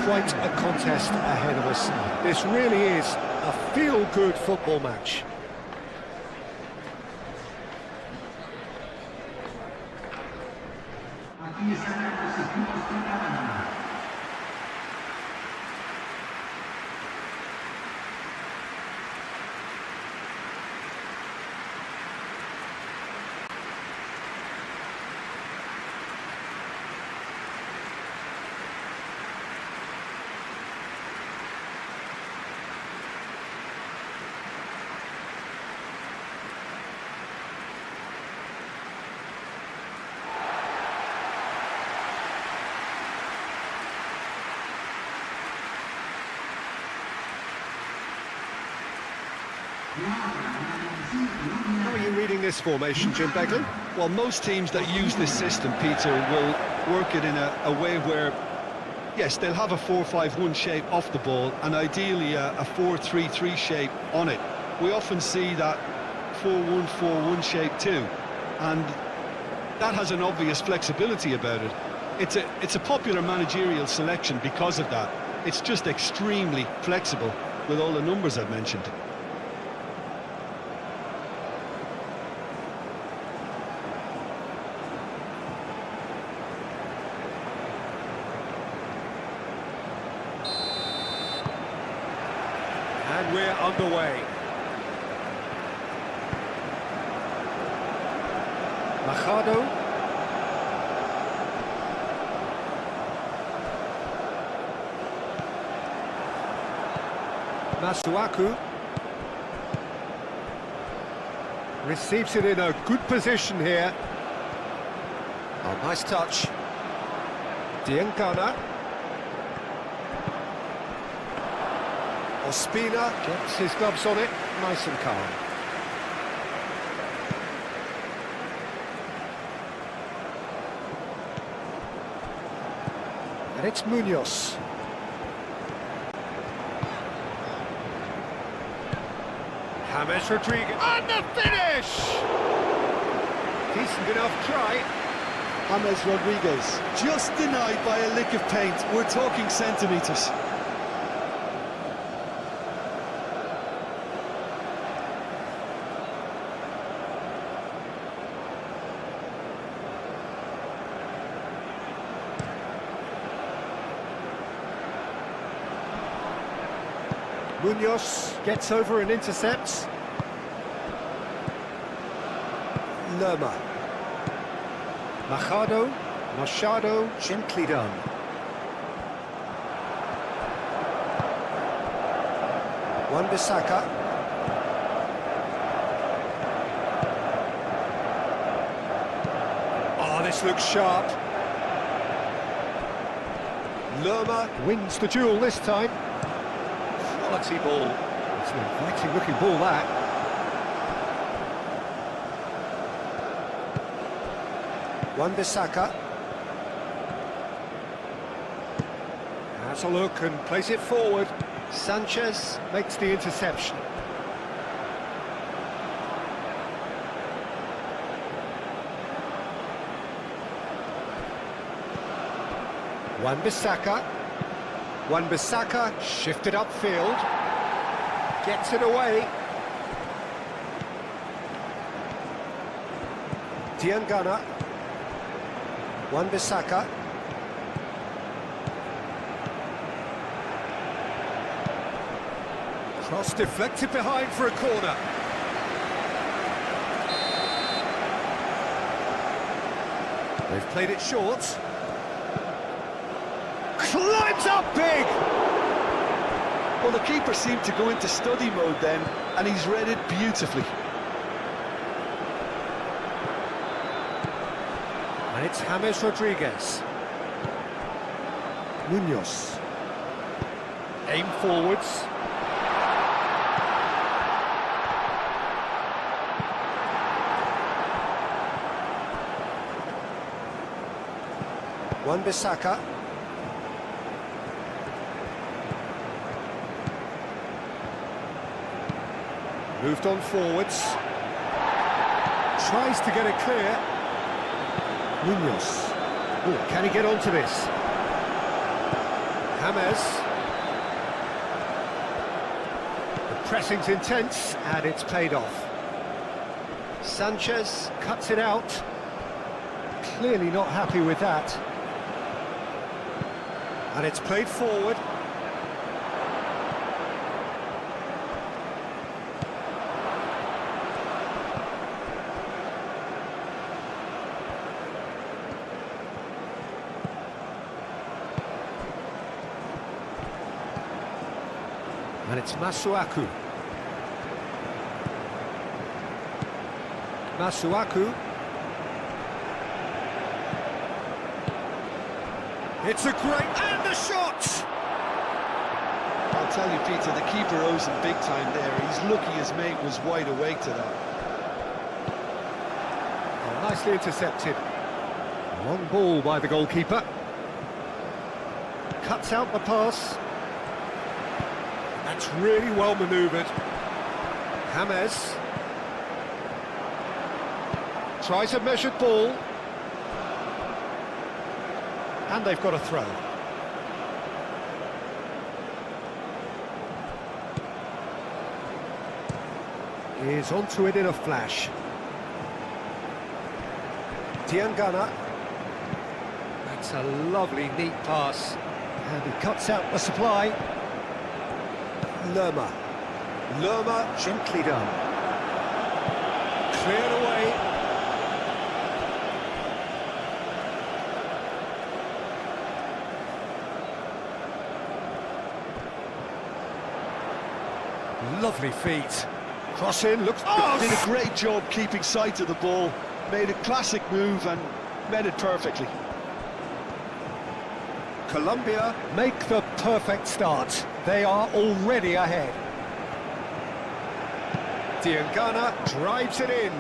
quite a contest ahead of us. This really is a feel-good football match. How are you reading this formation, Jim Beglin? Well, most teams that use this system, Peter, will work it in a way where, yes, they'll have a 4-5-1 shape off the ball and ideally a 4-3-3 shape on it. We often see that 4-1-4-1 shape too, and that has an obvious flexibility about it. It's a popular managerial selection because of that. It's just extremely flexible with all the numbers I've mentioned. And we're underway. Machado. Masuaku. Receives it in a good position here. Oh, nice touch. Diangana. Ospina gets his gloves on it, nice and calm. And it's Munoz. James Rodriguez, and the finish! Decent enough try. James Rodriguez, just denied by a lick of paint. We're talking centimetres. Munoz gets over and intercepts. Lerma. Machado, gently done. Wan-Bissaka. Oh, this looks sharp. Lerma wins the duel this time. Quality ball. It's an inviting looking ball, that. Wan-Bissaka. Has a look and plays it forward. Sanchez makes the interception. Wan-Bissaka shifted upfield, gets it away. Diangana. Wan-Bissaka. Cross deflected behind for a corner. They've played it short. Climbs up big! Well, the keeper seemed to go into study mode then, and he's read it beautifully. And it's James Rodriguez. Munoz. Aim forwards. Wan-Bissaka. Moved on forwards. Tries to get it clear. Munoz. Oh, can he get onto this? James. The pressing's intense, and it's paid off. Sanchez cuts it out. Clearly not happy with that. And it's played forward. And it's Masuaku. Masuaku. It's a great... and the shot! I'll tell you, Peter, the keeper owes him big time there. He's lucky his mate was wide awake to that. Oh, nicely intercepted. Long ball by the goalkeeper. Cuts out the pass. That's really well manoeuvred. James. Tries a measured ball. And they've got a throw. Is onto it in a flash. Diangana. That's a lovely, neat pass. And he cuts out the supply. Lerma. Lerma, gently done. Cleared away. Lovely feet. Cross in, looks... Oh, did a great job keeping sight of the ball. Made a classic move and met it perfectly. Colombia make the perfect start. They are already ahead. Diangana drives it in.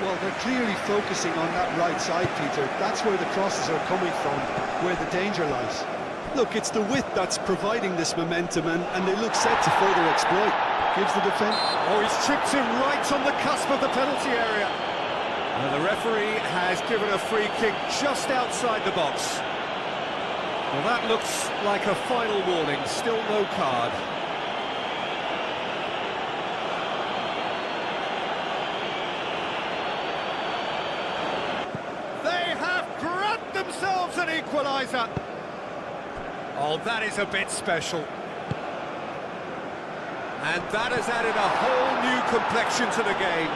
Well, they're clearly focusing on that right side, Peter. That's where the crosses are coming from, where the danger lies. Look, it's the width that's providing this momentum, and they look set to further exploit. Gives the defence... Oh, he's tripped him right on the cusp of the penalty area. And the referee has given a free kick just outside the box. Well, that looks like a final warning, still no card. They have grabbed themselves an equaliser. Oh, that is a bit special. And that has added a whole new complexion to the game.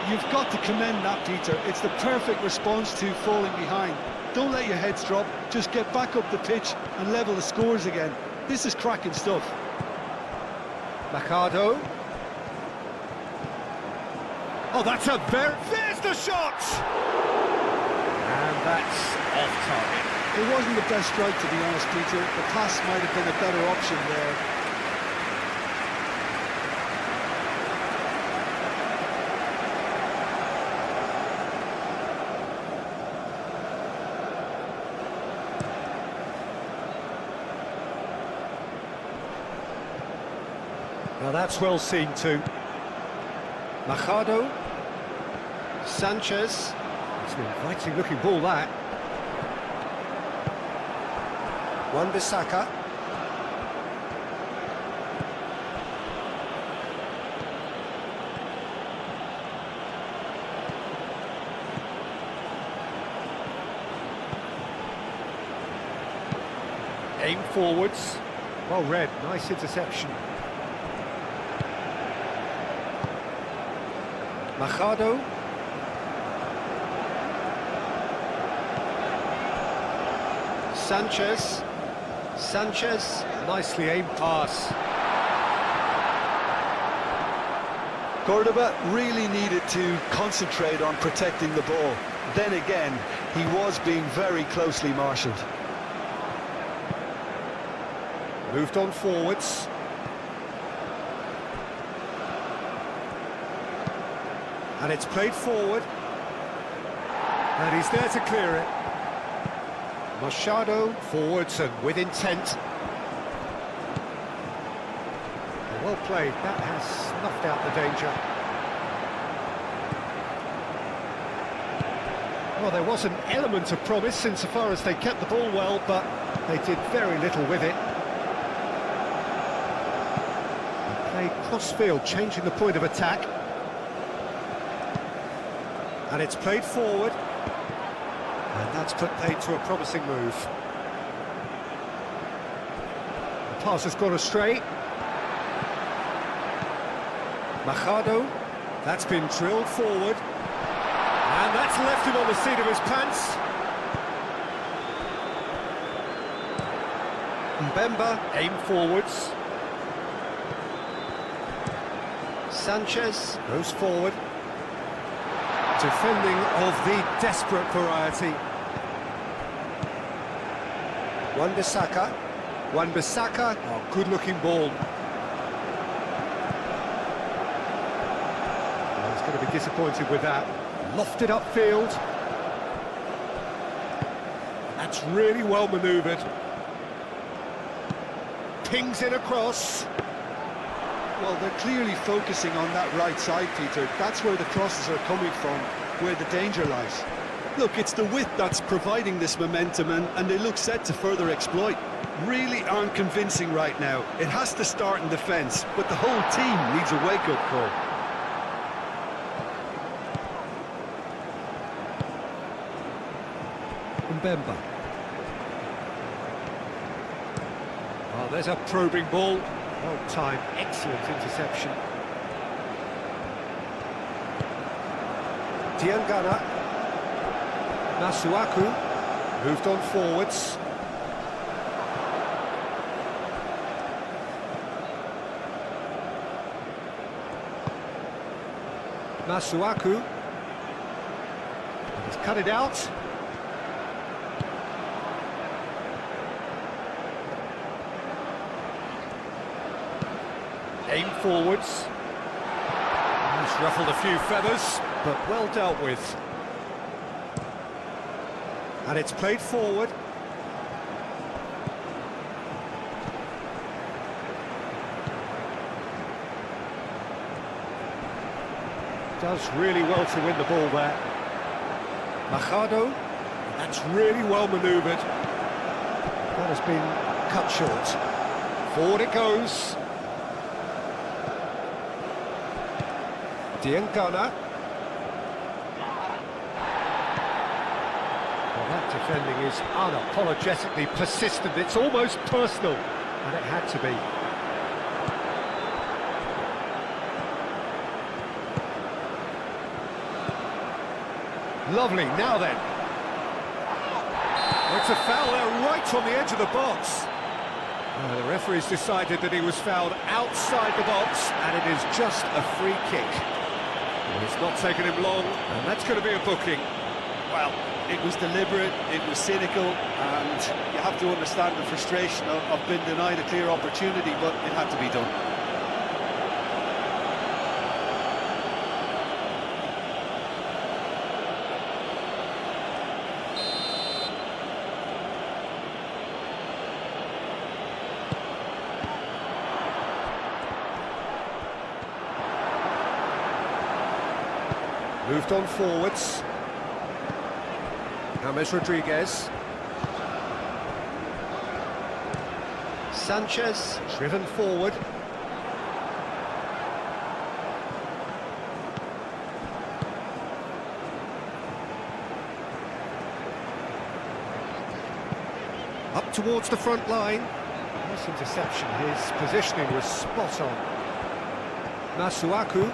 You've got to commend that, Peter. It's the perfect response to falling behind. Don't let your heads drop, just get back up the pitch and level the scores again. This is cracking stuff. Mercado. Oh, that's a very... There's the shot! And that's off target. It wasn't the best strike, to be honest, Peter. The pass might have been a better option there. Now that's well seen too. Machado. Sanchez. It's an inviting looking ball, that. Wan-Bissaka. Aim forwards. Well read, nice interception. Machado. Sanchez. Sanchez, nicely aimed pass. Cordoba really needed to concentrate on protecting the ball. Then again, he was being very closely marshalled. Moved on forwards. And it's played forward. And he's there to clear it. Machado forwards and with intent. Well played, that has snuffed out the danger. Well, there was an element of promise insofar as they kept the ball well, but they did very little with it. They played cross-field, changing the point of attack. And it's played forward. And that's put paid to a promising move. The pass has gone astray. Machado, that's been drilled forward. And that's left him on the seat of his pants. Mbemba, aim forwards. Sanchez goes forward. Defending of the desperate variety. Wan-Bissaka. Wan-Bissaka, oh, good-looking ball. Oh, he's going to be disappointed with that. Lofted upfield. That's really well manoeuvred. Pings it across. Well, they're clearly focusing on that right side, Peter. That's where the crosses are coming from, where the danger lies. Look, it's the width that's providing this momentum, and they look set to further exploit. Really aren't convincing right now. It has to start in defence, but the whole team needs a wake-up call. Mbemba. Oh, there's a probing ball. Well timed, excellent interception. Diangana. Masuaku moved on forwards. Masuaku. He's cut it out. Aim forwards. He's ruffled a few feathers, but well dealt with. And it's played forward. Does really well to win the ball there. Machado, that's really well manoeuvred. That has been cut short. Forward it goes. Diangana. Well, that defending is unapologetically persistent. It's almost personal, and it had to be. Lovely, now then. It's a foul there right on the edge of the box. The referee's decided that he was fouled outside the box, and it is just a free kick. Well, it's not taken him long, and that's going to be a booking. Well, it was deliberate, it was cynical, and you have to understand the frustration of being denied a clear opportunity, but it had to be done. Moved on forwards. James Rodriguez. Sanchez, driven forward. Up towards the front line. Nice interception, his positioning was spot on. Masuaku.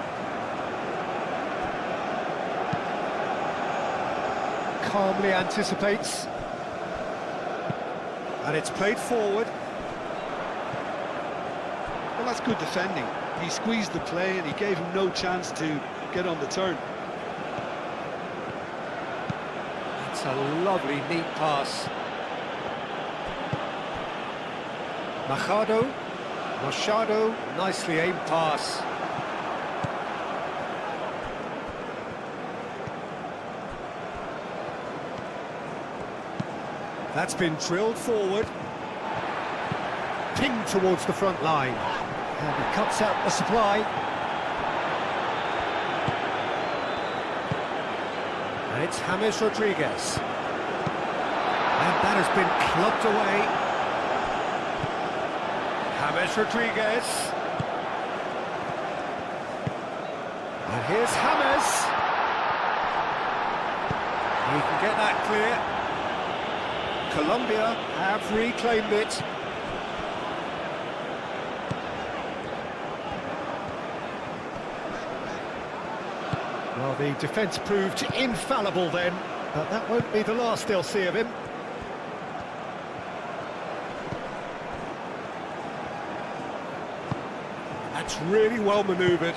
Calmly anticipates, and it's played forward. Well, that's good defending. He squeezed the play and he gave him no chance to get on the turn. It's a lovely, neat pass. Machado, nicely aimed pass. That's been drilled forward. Pinged towards the front line. And he cuts out the supply. And It's James Rodriguez. And that has been clubbed away. James Rodriguez. And here's James. He can get that clear. Colombia have reclaimed it. Well, the defence proved infallible then, but that won't be the last they'll see of him. That's really well manoeuvred.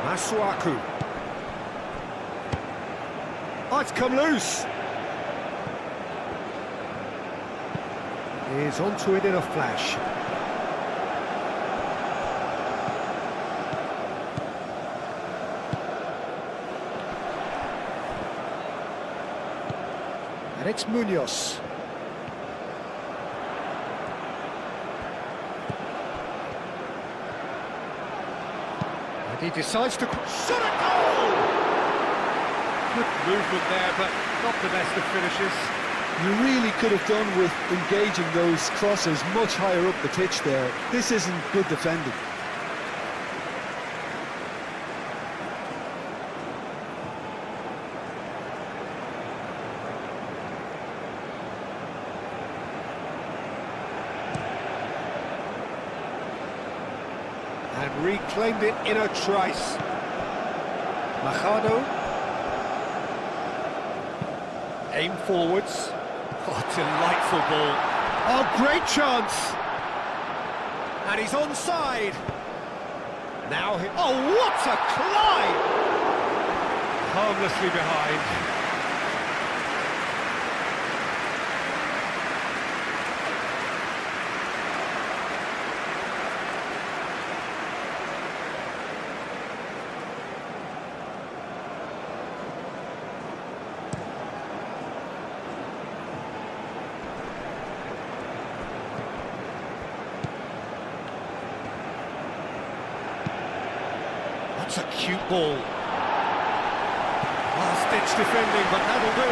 Masuaku. Oh, it's come loose. He's onto it in a flash. And it's Munoz. And he decides to shot a goal! Good movement there, but not the best of finishes. You really could have done with engaging those crosses much higher up the pitch there. This isn't good defending. And reclaimed it in a trice. Machado. Aim forwards. Oh, delightful ball. Oh, great chance. And he's onside. Now he... Oh, what a climb! Harmlessly behind. That's a cute ball. Last-ditch defending, but that'll do.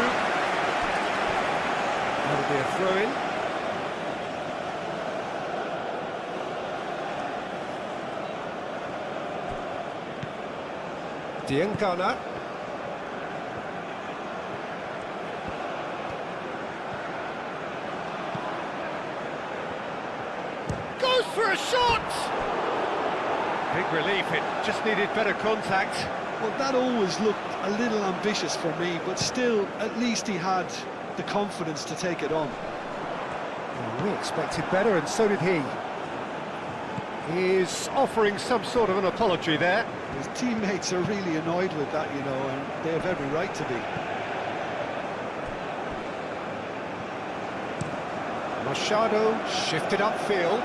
That'll be a throw-in. Diangana. Goes for a shot! Big relief, it just needed better contact. Well, that always looked a little ambitious for me, but still, at least he had the confidence to take it on. Well, we expected better, and so did he. He is offering some sort of an apology there. His teammates are really annoyed with that, you know, and they have every right to be. Machado shifted upfield.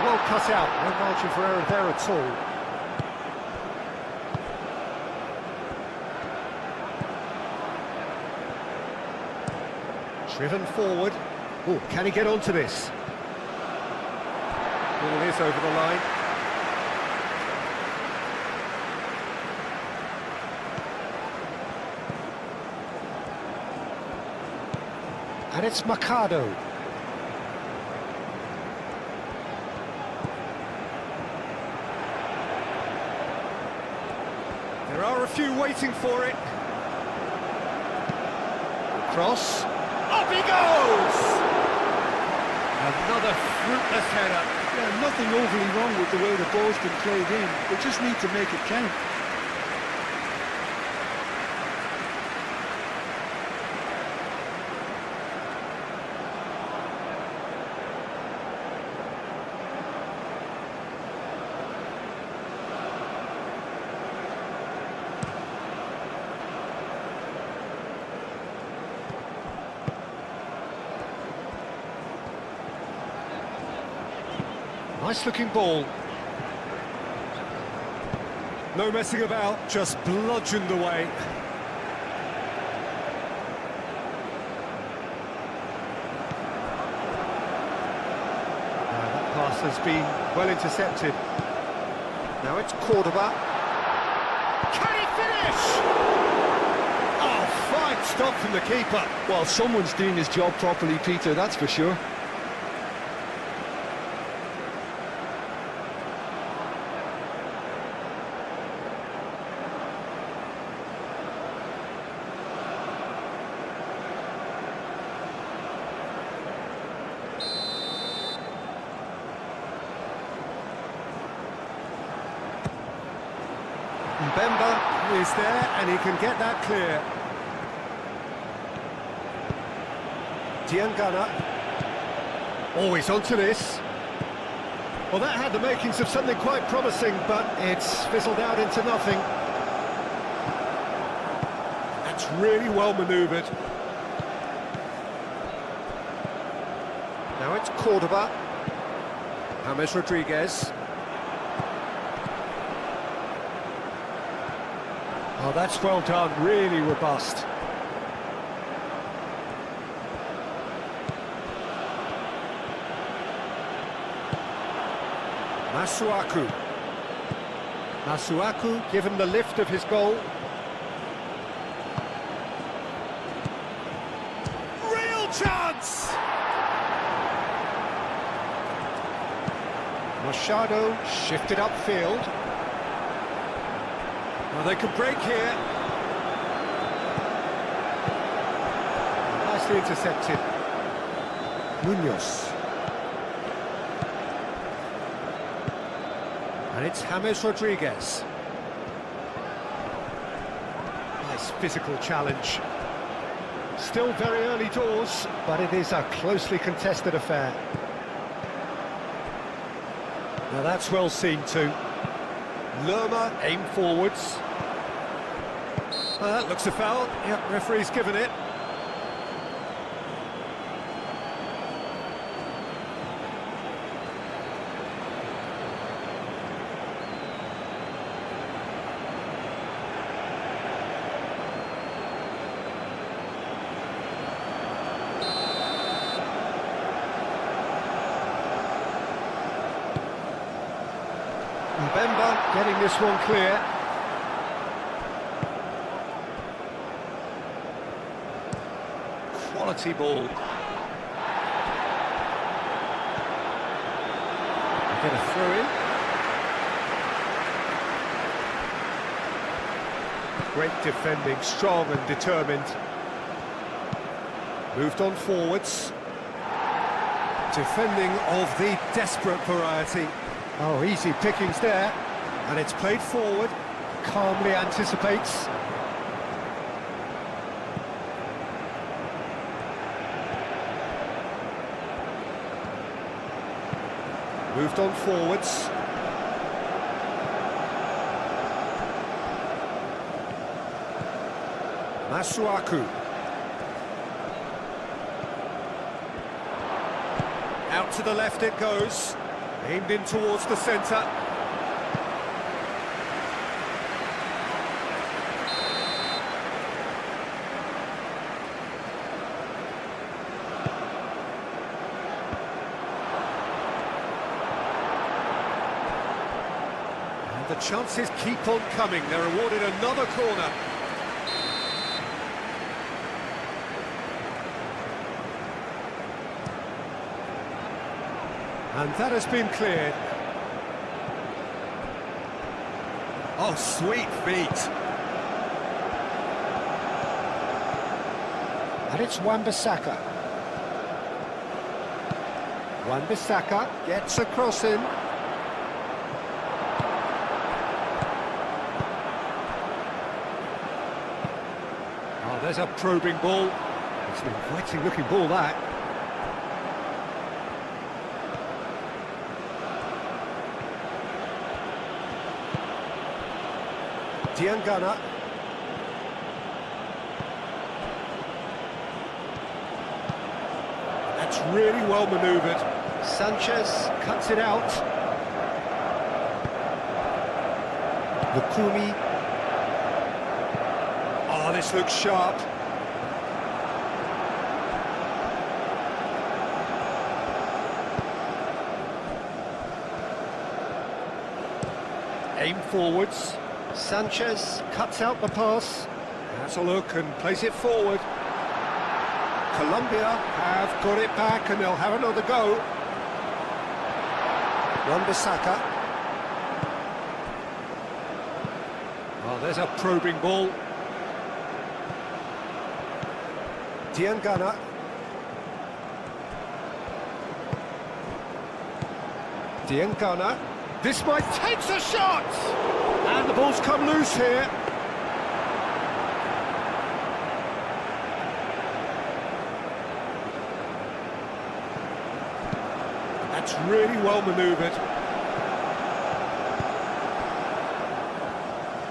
Well cut out, no margin for error there at all. Driven forward. Oh, can he get onto this? Ball is over the line. And it's Machado. There are a few waiting for it. Cross. Up he goes! Another fruitless header. Yeah, nothing overly wrong with the way the ball's been played in. They just need to make it count. Nice looking ball. No messing about, just bludgeoned away. has been well intercepted. Now it's Cordoba. Can he finish? Oh, fine stop from the keeper. Well, someone's doing his job properly, Peter, that's for sure. Mbemba is there and he can get that clear. Diangana. Always onto this. Well, that had the makings of something quite promising, but it's fizzled out into nothing. That's really well manoeuvred. Now it's Cordoba. James Rodriguez. Oh, that's well done, really robust. Masuaku. Masuaku given the lift of his goal. Real chance! Machado shifted upfield. Well, they could break here. Nicely intercepted. Munoz. And it's James Rodriguez. Nice physical challenge. Still very early doors, but it is a closely contested affair. Now that's well seen too. Lerma aim forwards. Well, that looks a foul. Yep, referee's given it. Mbemba getting this one clear. Quality ball. Get a throw in. Great defending, strong and determined. Moved on forwards. Defending of the desperate variety. Oh, easy pickings there, and it's played forward, calmly anticipates. Moved on forwards. Masuaku. Out to the left it goes. Aimed in towards the centre. And the chances keep on coming. They're awarded another corner. And that has been cleared. Oh, sweet feet. And it's Wan-Bissaka. Wan-Bissaka gets a cross in. Oh, there's a probing ball. It's an inviting looking ball, that. Diangana. That's really well manoeuvred. Sanchez cuts it out. Lukumi. Oh, this looks sharp. forwards. Sanchez cuts out the pass. Has a look and plays it forward. Colombia have got it back and they'll have another go. Wan-Bissaka. Oh, there's a probing ball. Diangana. Diangana. This might takes a shot! And the ball's come loose here. That's really well manoeuvred.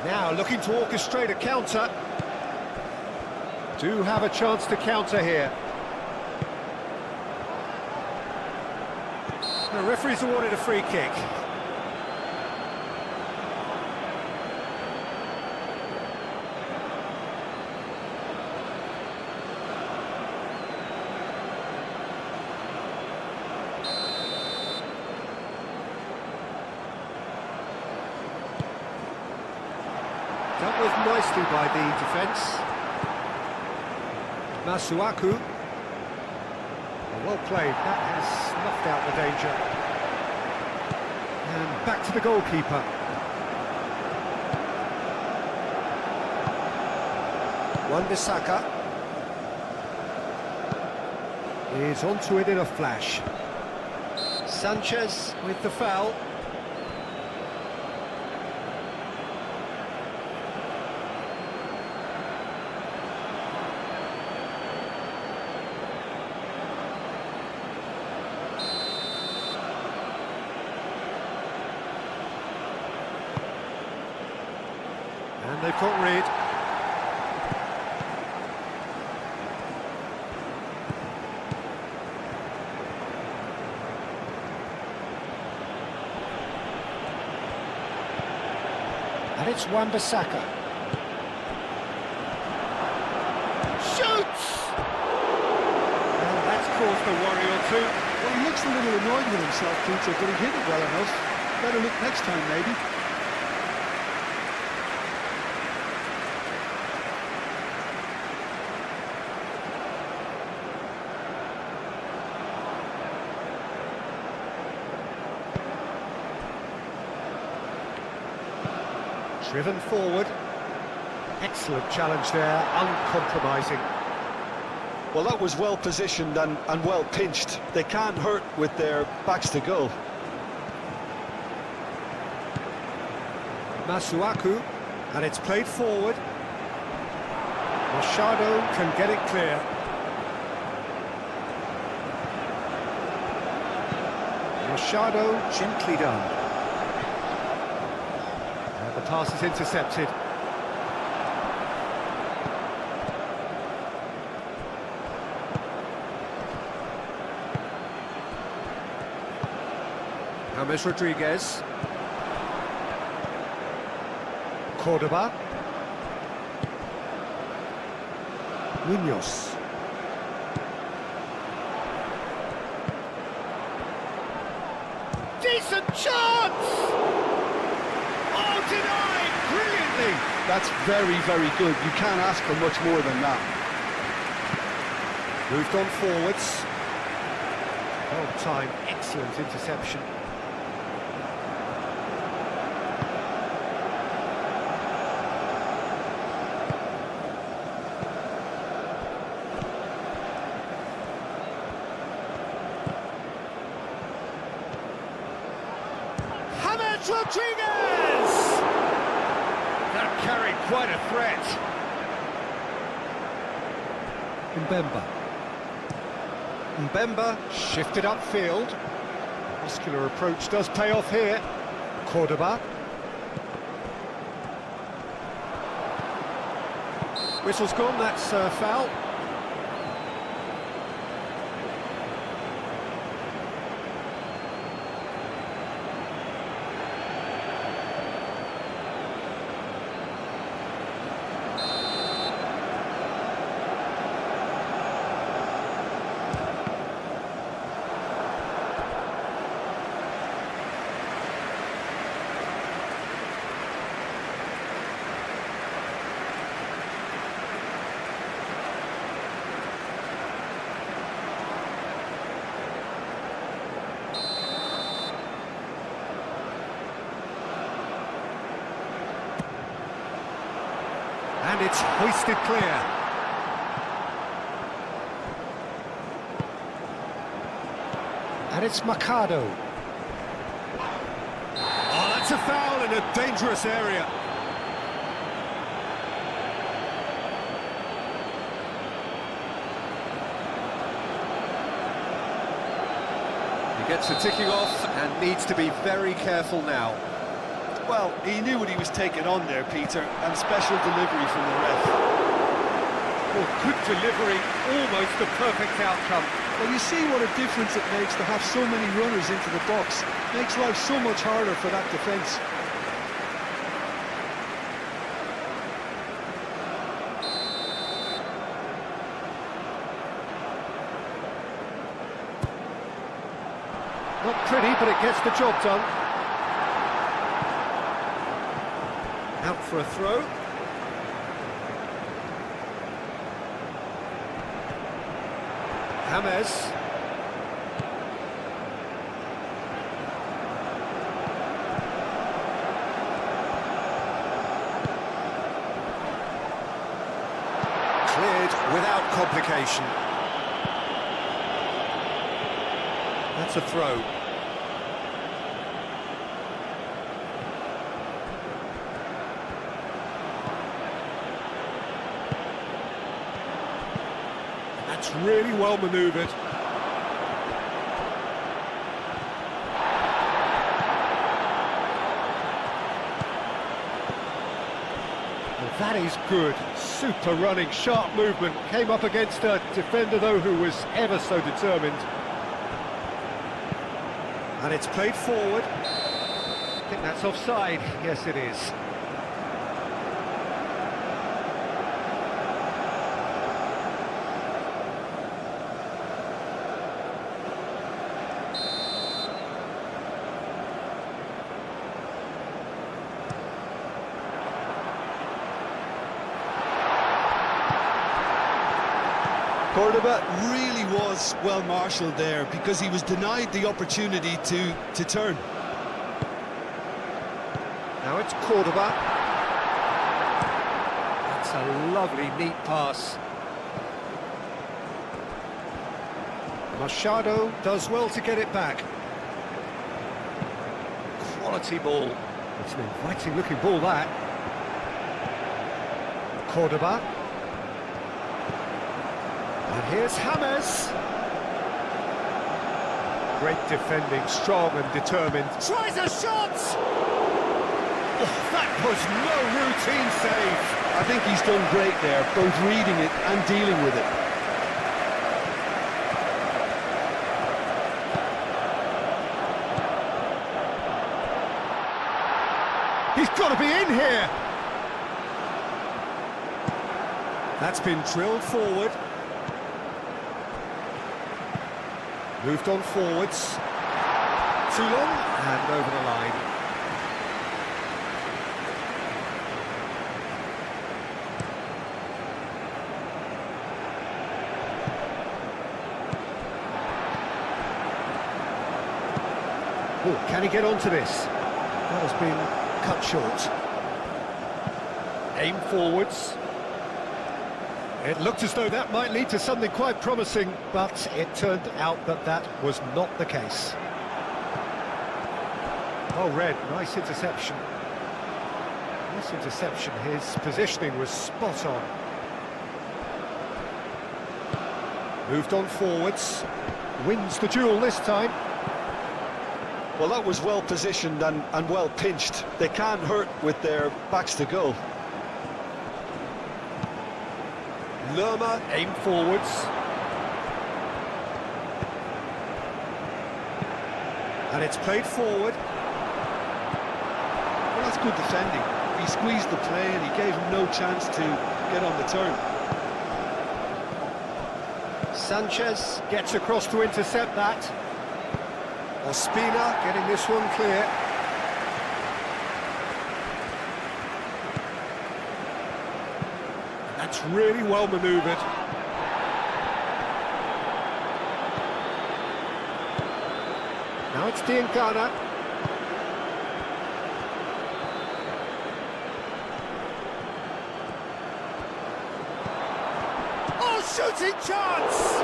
Now looking to orchestrate a counter. Do have a chance to counter here. The referee's awarded a free kick. Dealt with nicely by the defence. Masuaku. Well played, that has snuffed out the danger. And back to the goalkeeper. Wan-Bissaka is onto it in a flash. Sanchez with the foul. And they've got rid. And it's Wan-Bissaka. Shoots! And that's caused a worry or two. Well, he looks a little annoyed with himself, Peter, but he hit it well enough. Better look next time, maybe. Driven forward. Excellent challenge there, uncompromising. Well, that was well positioned and well pinched. They can't hurt with their backs to goal. Masuaku, and it's played forward. Machado can get it clear. Machado gently done. And the pass is intercepted. James Rodriguez. Cordoba. Munoz. Decent chance! Oh, denied! Brilliantly! That's very, very good. You can't ask for much more than that. Moved on forwards. Well timed, excellent interception. James Rodriguez! That carried quite a threat. Mbemba shifted upfield. Muscular approach does pay off here. Cordoba. Whistle's gone, that's foul. And it's hoisted clear. And it's Mercado. Oh, that's a foul in a dangerous area. He gets the ticking off and needs to be very careful now. Well, he knew what he was taking on there, Peter, and special delivery from the ref. Well, good delivery, almost a perfect outcome. Well, you see what a difference it makes to have so many runners into the box. Makes life so much harder for that defence. Not pretty, but it gets the job done. Out for a throw. James. Cleared without complication. That's a throw. That's really well manoeuvred. Well, that is good. Super running, sharp movement. Came up against a defender, though, who was ever so determined. And it's played forward. I think that's offside. Yes, it is. Cordoba really was well marshalled there because he was denied the opportunity to turn. Now it's Cordoba. That's a lovely, neat pass. Machado does well to get it back. Quality ball. It's an inviting looking ball, that. Cordoba. And here's James. Great defending, strong and determined. Tries a shot! Oh, that was no routine save. I think he's done great there, both reading it and dealing with it. He's got to be in here. That's been drilled forward. Moved on forwards. Too long and over the line. Oh, can he get onto this? That has been cut short. Aim forwards. It looked as though that might lead to something quite promising, but it turned out that that was not the case. Oh, Red, nice interception. Nice interception. His positioning was spot on. Moved on forwards. Wins the duel this time. Well, that was well positioned and well pinched. They can't hurt with their backs to goal. Lerma, aim forwards. And it's played forward. Well, that's good defending. He squeezed the play and he gave him no chance to get on the turn. Sanchez gets across to intercept that. Ospina getting this one clear. That's really well manoeuvred. Now it's Diangana. shooting chance!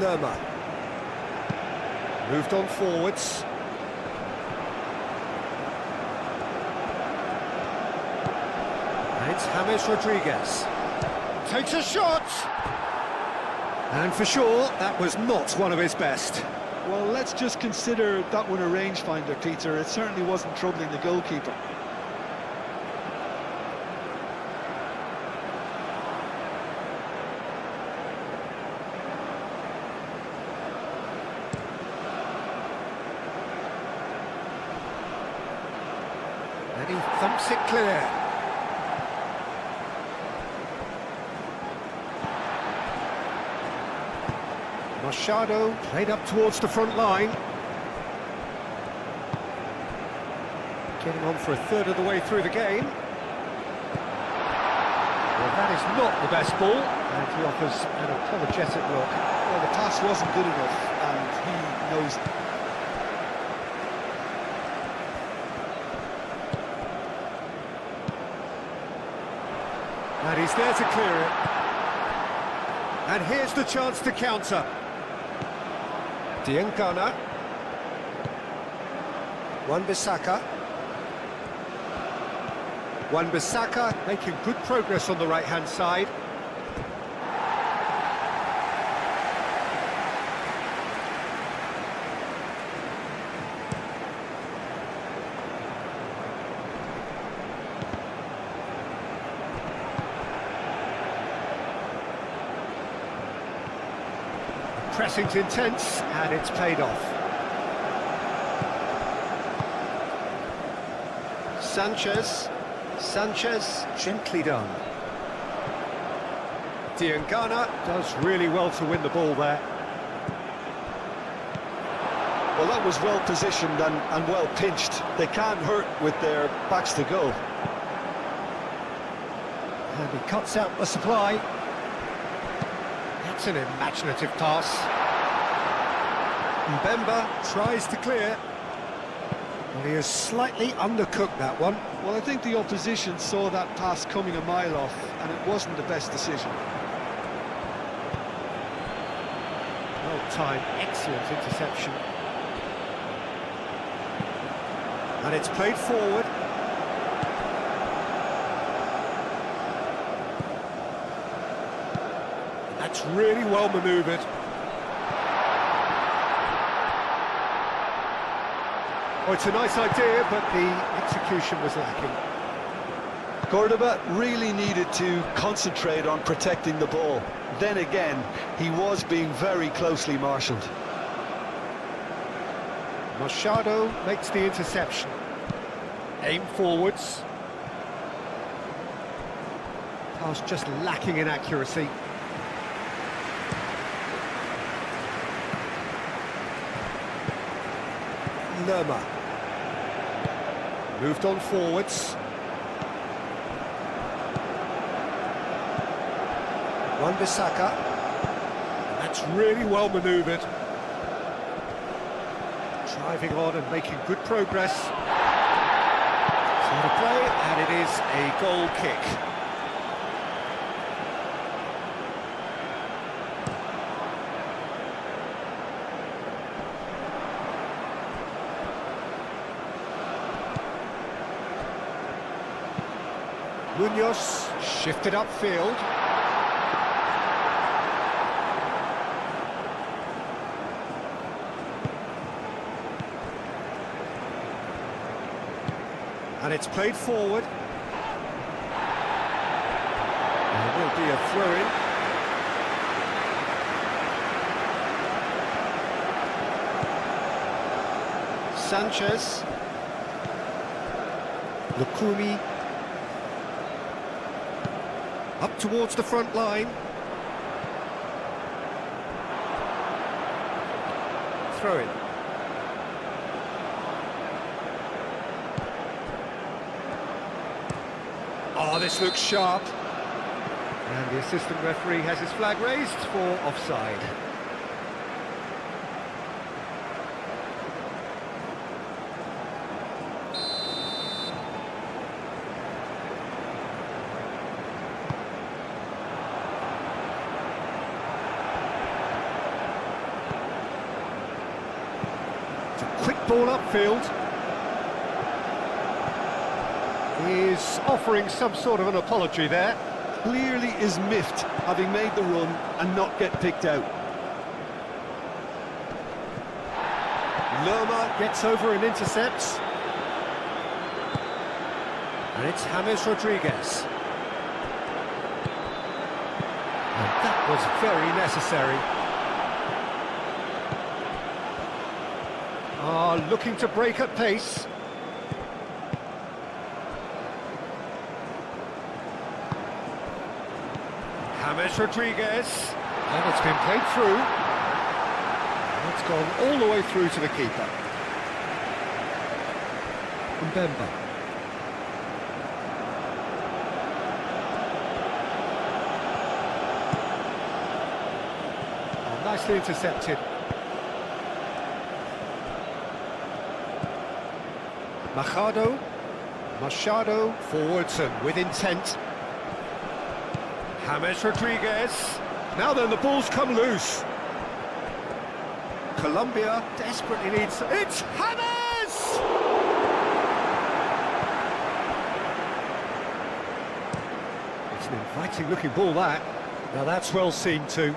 Lerma. Moved on forwards. It's James Rodriguez. Takes a shot! And for sure, that was not one of his best. Well, let's just consider that one a rangefinder, Peter. It certainly wasn't troubling the goalkeeper. And he thumps it clear. Machado played up towards the front line. Getting on for a third of the way through the game. Well, that is not the best ball, and he offers an apologetic look. Well, the pass wasn't good enough, and he knows it. And he's there to clear it. And here's the chance to counter. Diancana. Wan-Bissaka. Wan-Bissaka making good progress on the right-hand side. Pressing's intense, and it's paid off. Sanchez, gently done. Diancana does really well to win the ball there. Well, that was well positioned and well pinched. They can't hurt with their backs to goal. And he cuts out the supply. That's an imaginative pass. Mbemba tries to clear. Well, he has slightly undercooked that one. Well, I think the opposition saw that pass coming a mile off, and it wasn't the best decision. Well timed, excellent interception. And it's played forward. That's really well manoeuvred. Oh, it's a nice idea, but the execution was lacking. Cordoba really needed to concentrate on protecting the ball. Then again, he was being very closely marshalled. Machado makes the interception. Aim forwards. Pass just lacking in accuracy. Lerma. Moved on forwards. Wan-Bissaka. That's really well manoeuvred. Driving on and making good progress. Sort of play, and it is a goal kick. Munoz shifted upfield. And it's played forward. There will be a throw-in. Sanchez. Lukumi. Up towards the front line. Throw-in. Oh, this looks sharp. And the assistant referee has his flag raised for offside. quick ball upfield. He's offering some sort of an apology there. Clearly is miffed, having made the run and not get picked out. Lerma gets over and intercepts. And it's James Rodriguez. And that was very necessary. Looking to break at pace. James Rodriguez. And it's been played through. It's gone all the way through to the keeper. Mbemba. Oh, nicely intercepted. Machado forwards and with intent. James Rodriguez. Now then, the ball's come loose. Colombia desperately needs... It's James! It's an inviting looking ball, that. Now that's well seen too.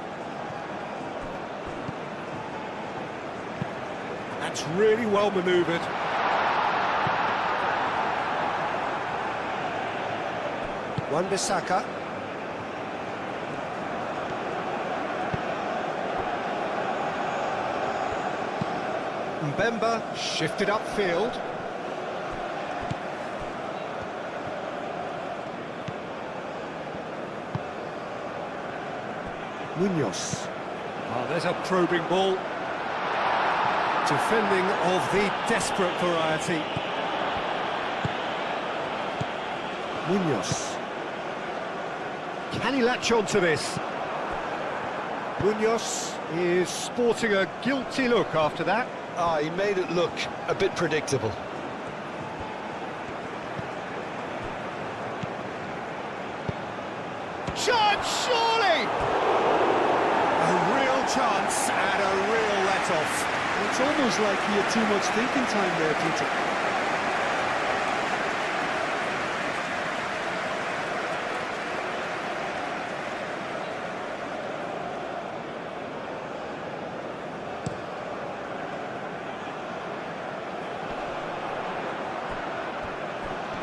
That's really well manoeuvred. Wan-Bissaka. Mbemba shifted upfield. Munoz. Oh, there's a probing ball. Defending of the desperate variety. Munoz. Can he latch on to this? Munoz is sporting a guilty look after that. He made it look a bit predictable. Chance, surely! A real chance and a real let-off. It's almost like he had too much thinking time there, Peter.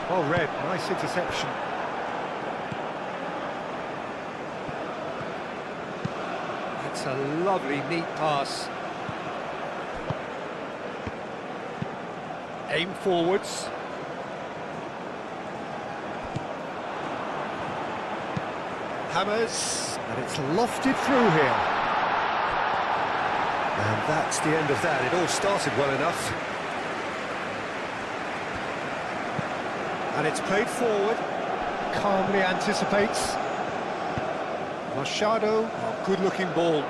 Well read, nice interception. That's a lovely, neat pass. Aim forwards. Hammers, and it's lofted through here. And that's the end of that. It all started well enough. And it's played forward, calmly anticipates. Machado, a good-looking ball.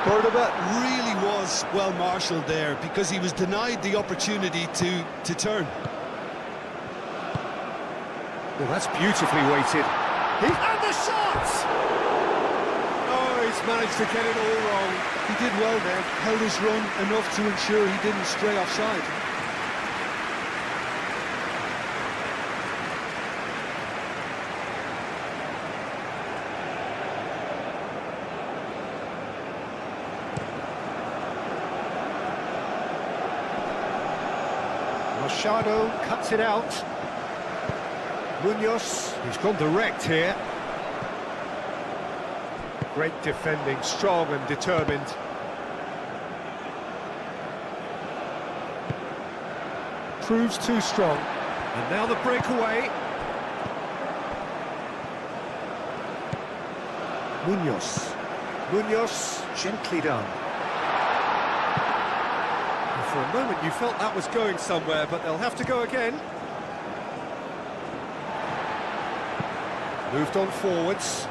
Cordoba really was well marshalled there because he was denied the opportunity to turn. Well, that's beautifully weighted. And the shot! Oh, he's managed to get it all wrong. He did well there, held his run enough to ensure he didn't stray offside. Machado cuts it out. Munoz, he's gone direct here. Great defending, strong and determined. Proves too strong. And now the breakaway. Munoz, gently done. And for a moment you felt that was going somewhere, but they'll have to go again. Moved on forwards.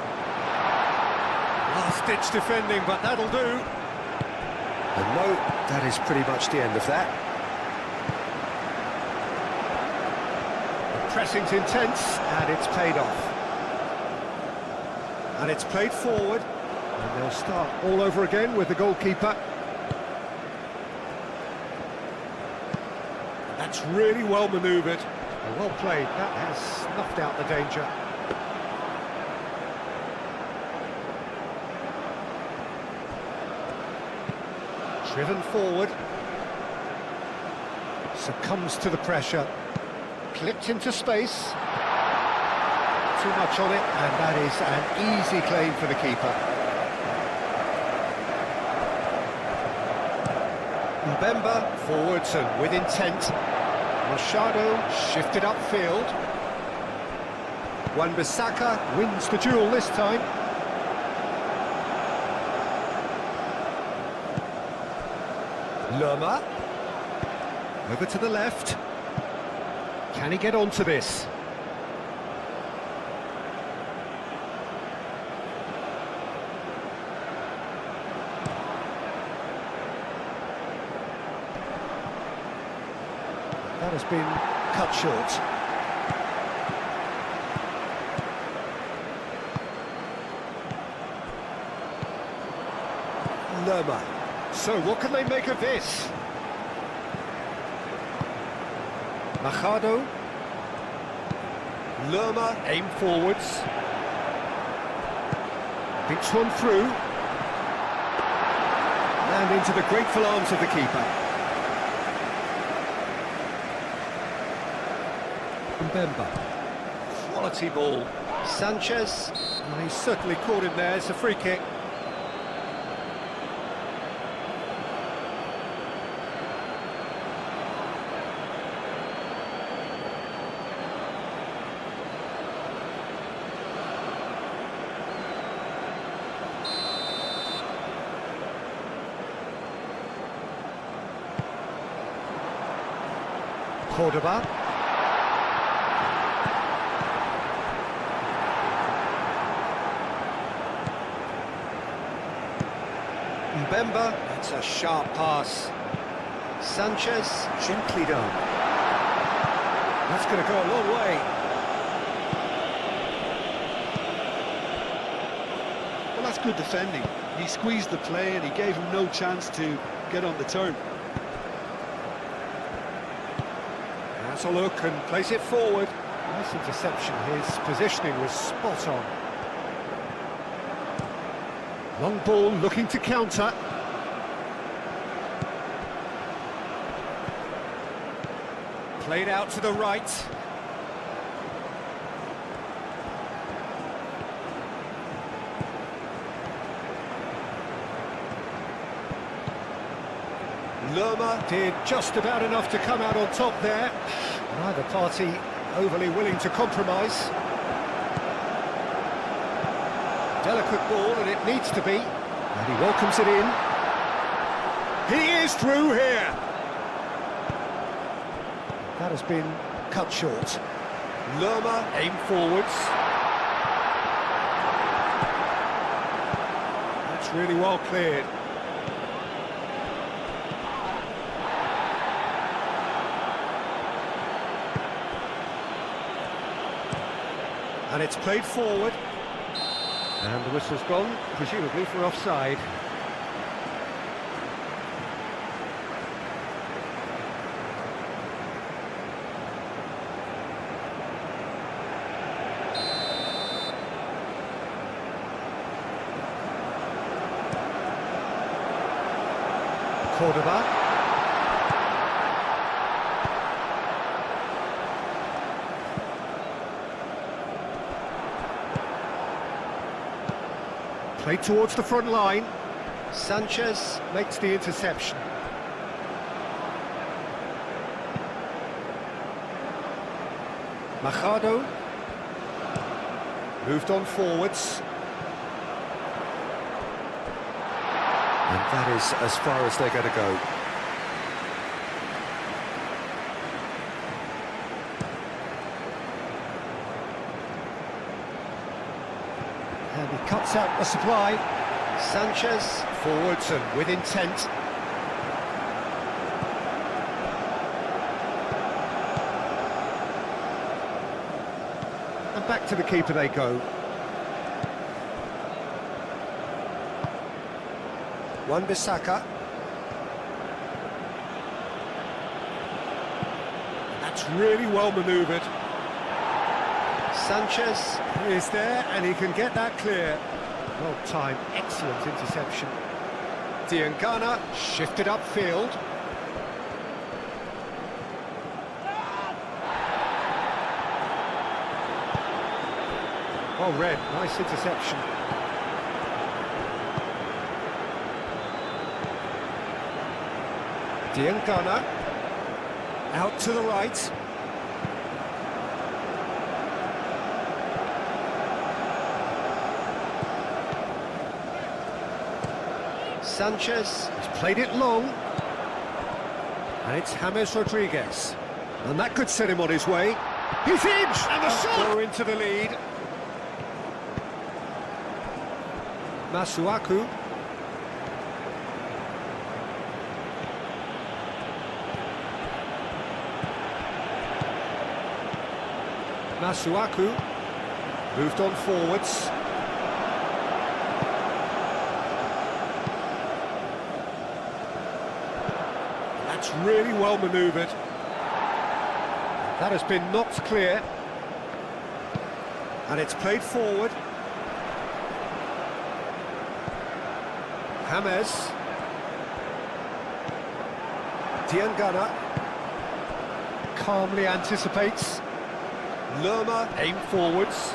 Last-ditch defending, but that'll do. And no, that is pretty much the end of that. A Pressing's intense, and it's paid off. And it's played forward, and they'll start all over again with the goalkeeper. That's really well manoeuvred. Well played, that has snuffed out the danger. Driven forward. Succumbs to the pressure. Clipped into space. Too much on it, and that is an easy claim for the keeper. Mbemba forwards and with intent. Machado shifted upfield. Wan-Bissaka wins the duel this time. Lerma. Over to the left. Can he get onto this? That has been cut short. Lerma. So what can they make of this? Machado. Lerma aim forwards. Beats one through. And into the grateful arms of the keeper. Mbemba. Quality ball. Sanchez. Well, he's certainly caught him there. It's a free kick. Cordoba. Mbemba, that's a sharp pass. Sanchez, gently done. That's going to go a long way. Well, that's good defending. He squeezed the play and he gave him no chance to get on the turn. Has a look and place it forward. Nice interception. His positioning was spot on. Long ball looking to counter. Played out to the right. Lerma did just about enough to come out on top there. Neither party overly willing to compromise. Delicate ball, and it needs to be. And he welcomes it in. He is through here. That has been cut short. Lerma aim forwards. That's really well cleared. And it's played forward. And the whistle's gone, presumably for offside. Cordoba. Played towards the front line. Sanchez makes the interception. Machado. Moved on forwards. And that is as far as they're going to go. And he cuts out the supply. Sanchez forwards and with intent. And back to the keeper they go. Wan-Bissaka. That's really well manoeuvred. Sanchez is there, and he can get that clear. Well timed, excellent interception. Diangana shifted upfield. Well read, nice interception. Diangana out to the right. Sanchez has played it long, and it's James Rodriguez, and that could set him on his way. He's in, and the shot! We're into the lead. Masuaku. Masuaku moved on forwards. That's really well manoeuvred. That has been knocked clear. And it's played forward. James. Diangana calmly anticipates. Lerma aim forwards.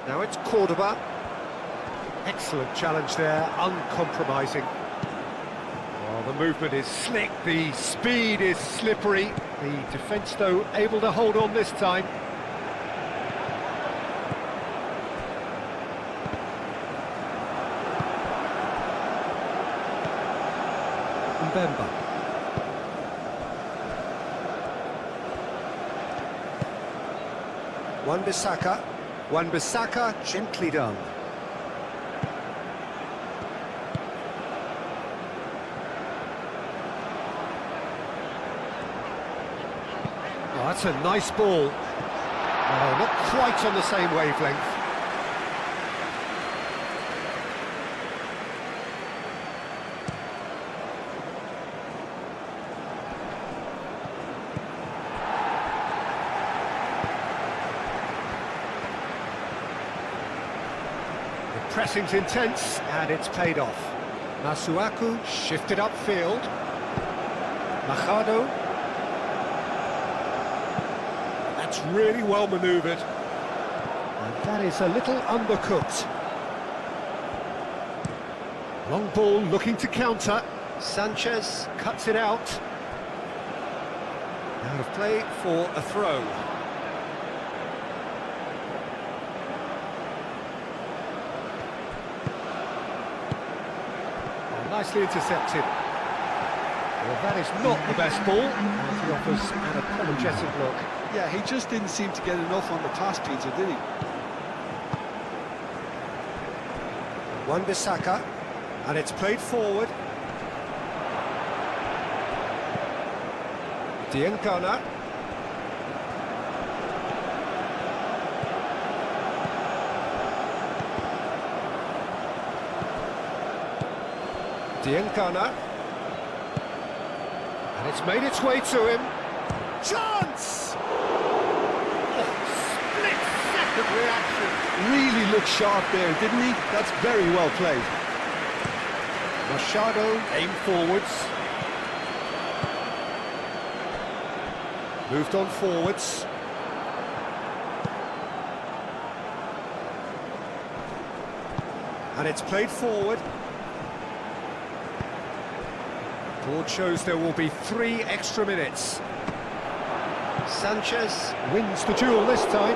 Now it's Cordoba. Excellent challenge there, uncompromising. Well, the movement is slick, the speed is slippery. The defence, though, able to hold on this time. Mbemba. Wan-Bissaka. Wan-Bissaka, gently done. Oh, that's a nice ball. Oh, not quite on the same wavelength. Pressing's intense, and it's paid off. Masuaku shifted upfield. Machado. That's really well manoeuvred. And that is a little undercooked. Long ball looking to counter. Sanchez cuts it out. Out of play for a throw. Nicely intercepted. Well, that is not the best ball, as he offers an apologetic look. Yeah, he just didn't seem to get enough on the pass, Peter, did he? Wan-Bissaka, and it's played forward. Diangana. Diangana, and it's made its way to him. Chance! Oh, split-second reaction. Really looked sharp there, didn't he? That's very well played. Machado aim forwards. Moved on forwards. And it's played forward. Board shows there will be 3 extra minutes. Sanchez wins the duel this time.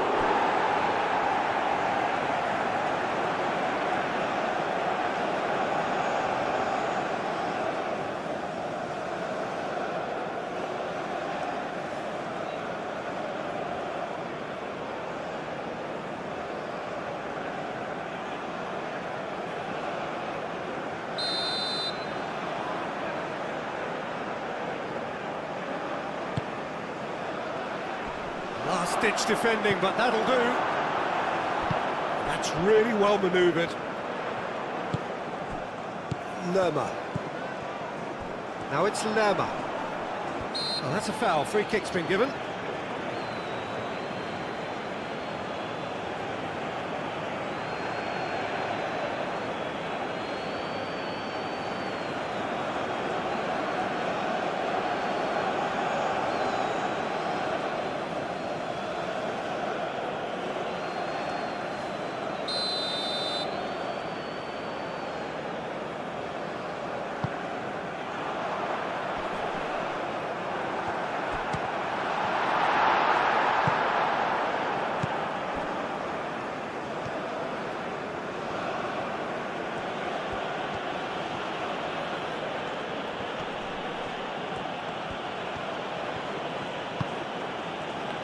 Last-ditch defending, but that'll do. That's really well manoeuvred. Lerma. Now it's Lerma. Oh, that's a foul. Free kick's been given.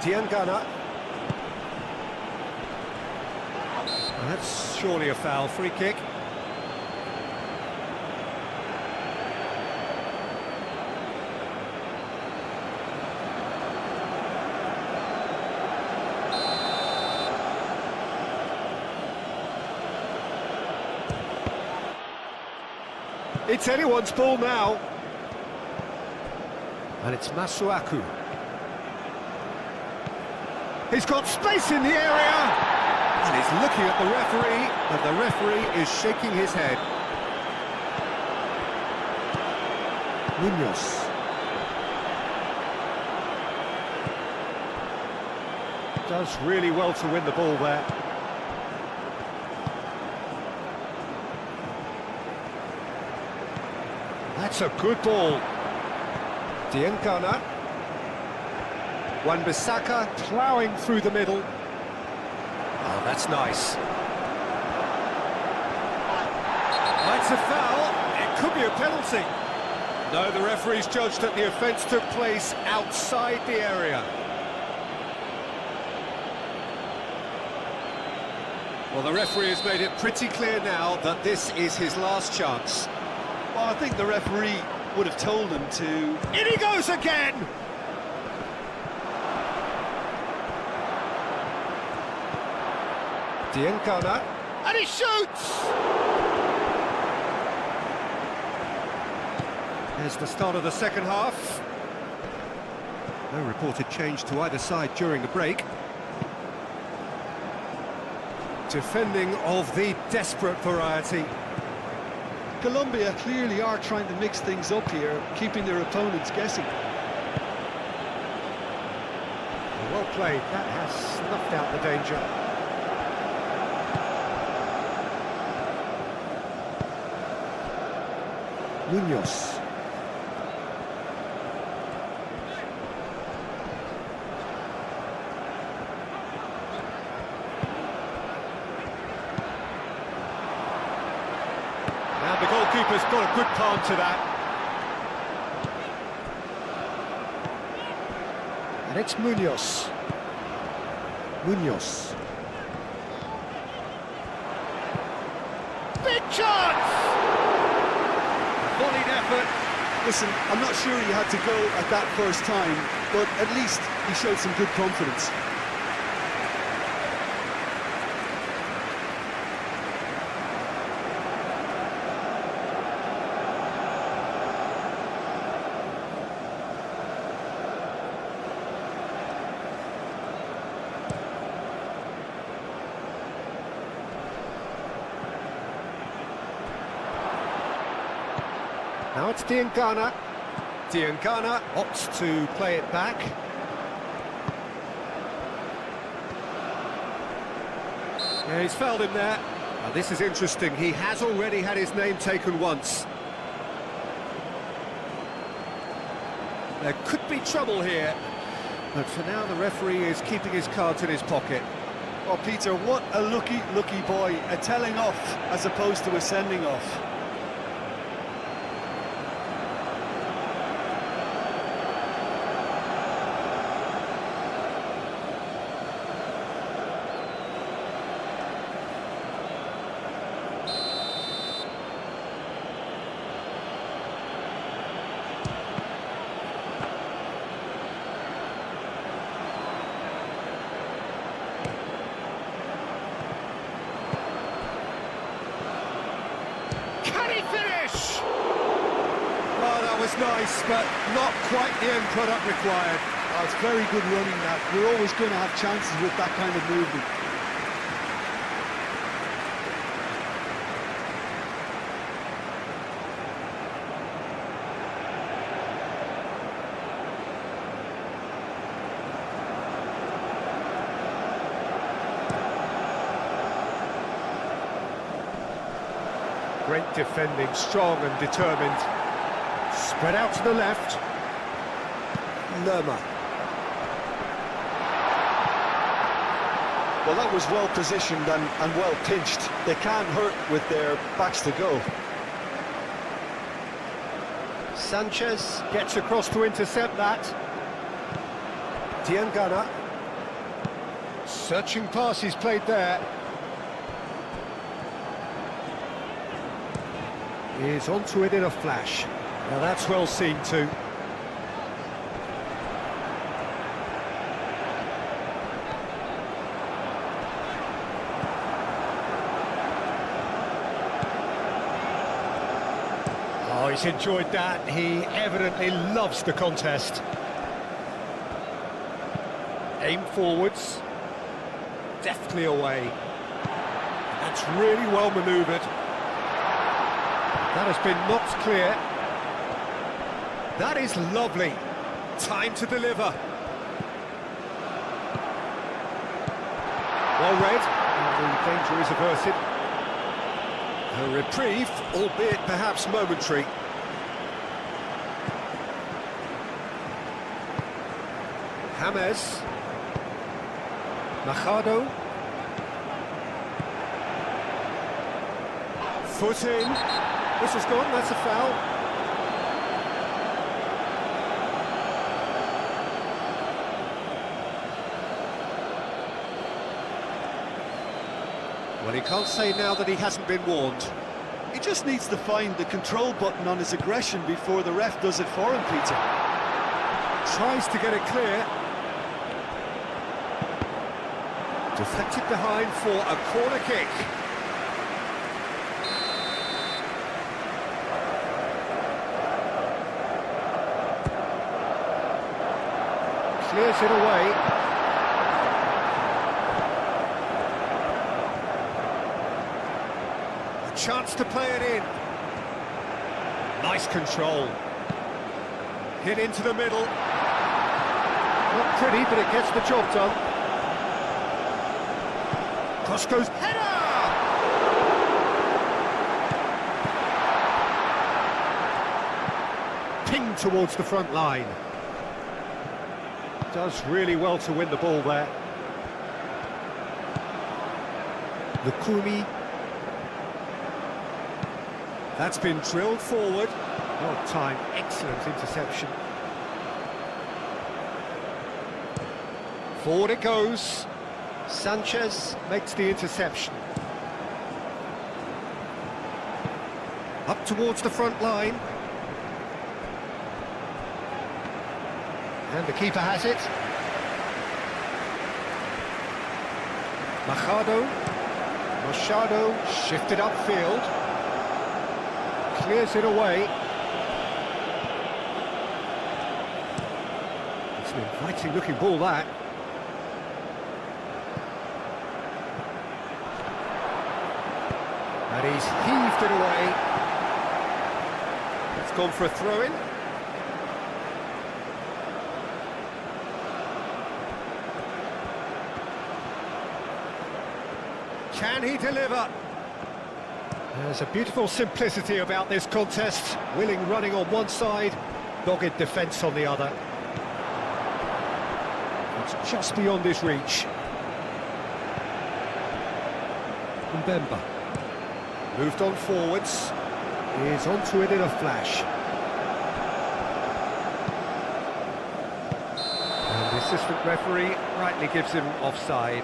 Diangana. That's surely a foul. Free kick. It's anyone's ball now. And it's Masuaku. He's got space in the area, and he's looking at the referee, but the referee is shaking his head. Munoz. Does really well to win the ball there. That's a good ball. Diangana. Wan-Bissaka ploughing through the middle. Oh, that's nice. That's a foul. It could be a penalty. No, the referee's judged that the offence took place outside the area. Well, the referee has made it pretty clear now that this is his last chance. Well, I think the referee would have told him to... In he goes again! Diangana, and he shoots! There's the start of the second half. No reported change to either side during the break. Defending of the desperate variety. Colombia clearly are trying to mix things up here, keeping their opponents guessing. Well played, that has snuffed out the danger. Munoz. And the goalkeeper's got a good palm to that. And it's Munoz. Munoz. Big chance! Volleyed effort. Listen, I'm not sure he had to go at that first time, but at least he showed some good confidence. Now it's Diangana. Diangana opts to play it back. Yeah, he's fouled him there. Now, this is interesting. He has already had his name taken once. There could be trouble here, but for now the referee is keeping his cards in his pocket. Oh, Peter, what a lucky boy. A telling off as opposed to a sending off. was nice, but not quite the end product required. Oh, it's very good running that. You're always going to have chances with that kind of movement. Great defending, strong and determined. Spread out to the left. Lerma. Well, that was well positioned and well pinched. They can't hurt with their backs to go. Sanchez gets across to intercept that. Diangana. Searching passes played there. Is onto it in a flash. Now that's well seen too. Oh, he's enjoyed that. He evidently loves the contest. Aim forwards. Deftly away. That's really well manoeuvred. That has been knocked clear. That is lovely. Time to deliver. Well read. And the danger is averted. A reprieve, albeit perhaps momentary. James. Machado. Foot in. This is gone, that's a foul. Well, he can't say now that he hasn't been warned. He just needs to find the control button on his aggression before the ref does it for him, Peter. Tries to get it clear. Deflected behind for a corner kick. Clears it away. A chance to play it in. Nice control. Hit into the middle. Not pretty, but it gets the job done. Costco's header! Ping towards the front line. Does really well to win the ball there. Lukumi. That's been drilled forward. Well timed, excellent interception. Forward it goes. Sanchez makes the interception. Up towards the front line. And the keeper has it. Machado shifted upfield. Clears it away. It's an inviting looking ball, that. And he's heaved it away. It's gone for a throw-in. Can he deliver? There's a beautiful simplicity about this contest. Willing running on one side, dogged defence on the other. It's just beyond his reach. Mbemba. Moved on forwards. Is onto it in a flash. And the assistant referee rightly gives him offside.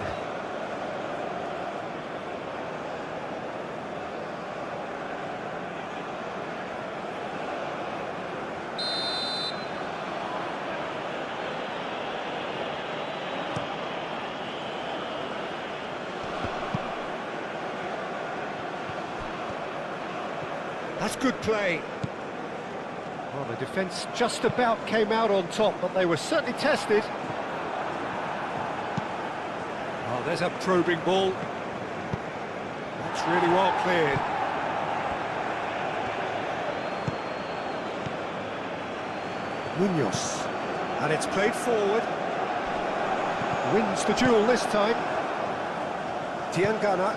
That's good play. Well, the defence just about came out on top, but they were certainly tested. Oh, there's a probing ball. That's really well cleared. Munoz. And it's played forward. Wins the duel this time. Diangana.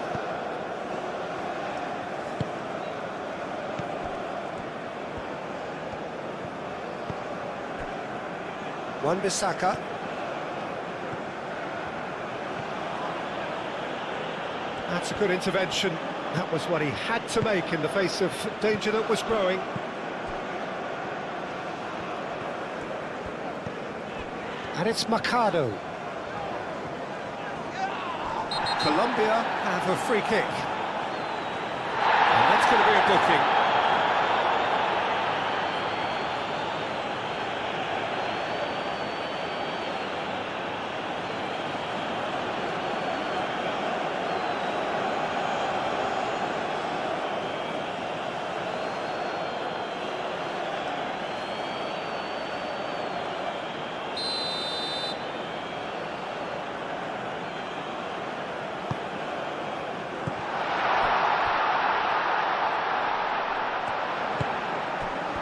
Wan-Bissaka. That's a good intervention. That was what he had to make in the face of danger that was growing. And it's Mercado. Colombia have a free kick. And that's going to be a booking.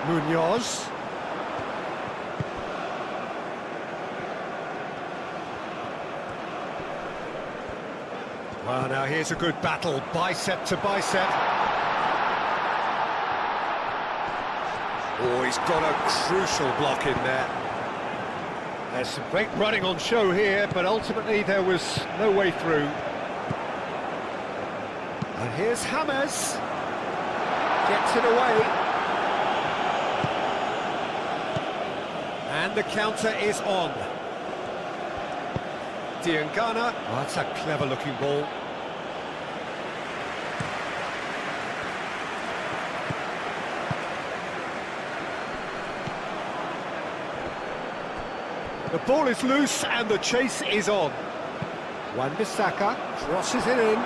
Munoz. Well, now here's a good battle, bicep to bicep. Oh, he's got a crucial block in there. There's some great running on show here, but ultimately there was no way through. And here's James. Gets it away. And the counter is on. Diangana. Oh, that's a clever-looking ball. The ball is loose and the chase is on. Wan-Bissaka crosses it in.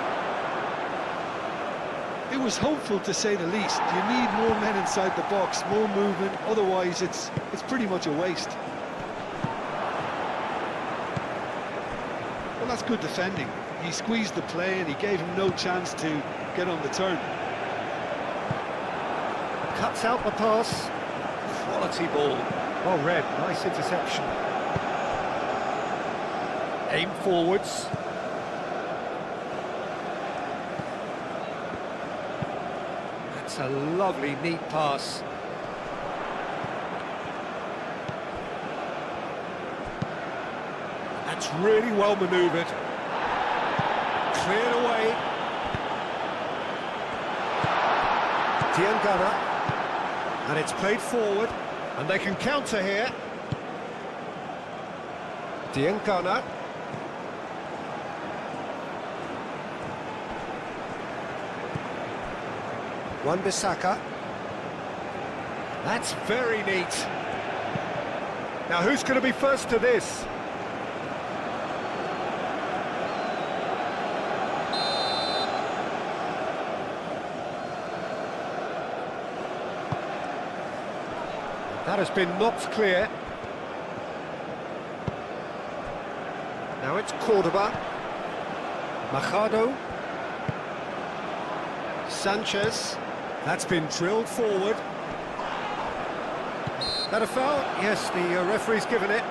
It was hopeful, to say the least. You need more men inside the box, more movement, otherwise it's pretty much a waste. Well, that's good defending. He squeezed the play and he gave him no chance to get on the turn. Cuts out the pass. Quality ball. Well read, nice interception. Aim forwards. That's a lovely, neat pass. That's really well manoeuvred. Cleared away. Diangana. And it's played forward. And they can counter here. Diangana. Wan-Bissaka. That's very neat. Now who's going to be first to this? That has been knocked clear. Now it's Cordoba. Machado. Sanchez. That's been drilled forward. That a foul? Yes, the referee's given it.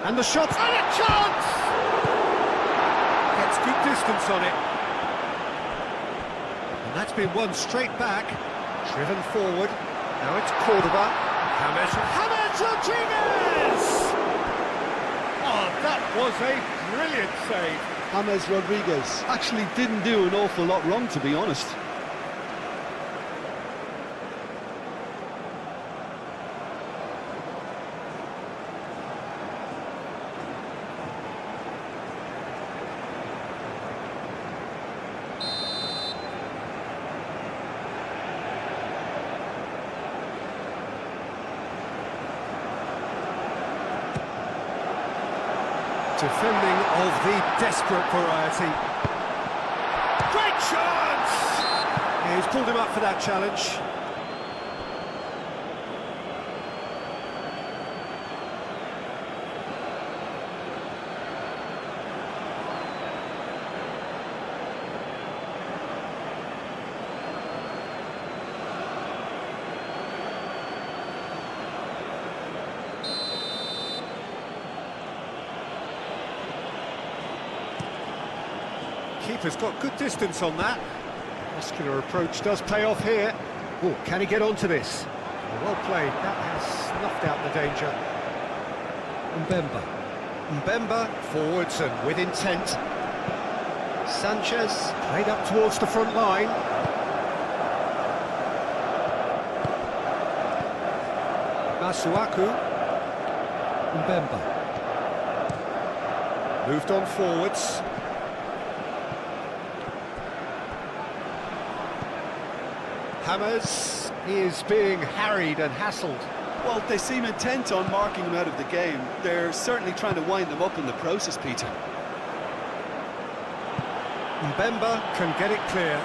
And the shot, and a chance! Gets good distance on it. And that's been won straight back, driven forward. Now it's Cordoba. James Rodriguez! Oh, that was a brilliant save. James Rodriguez actually didn't do an awful lot wrong, to be honest. Defending of the desperate variety. Great chance! Yeah, he's pulled him up for that challenge. Keeper's got good distance on that. Muscular approach does pay off here. Oh, can he get onto this? Well played, that has snuffed out the danger. Mbemba forwards and with intent. Sanchez played up towards the front line. Masuaku. Mbemba. Moved on forwards. Hammers is being harried and hassled. Well, they seem intent on marking him out of the game. They're certainly trying to wind them up in the process, Peter. Mbemba can get it clear.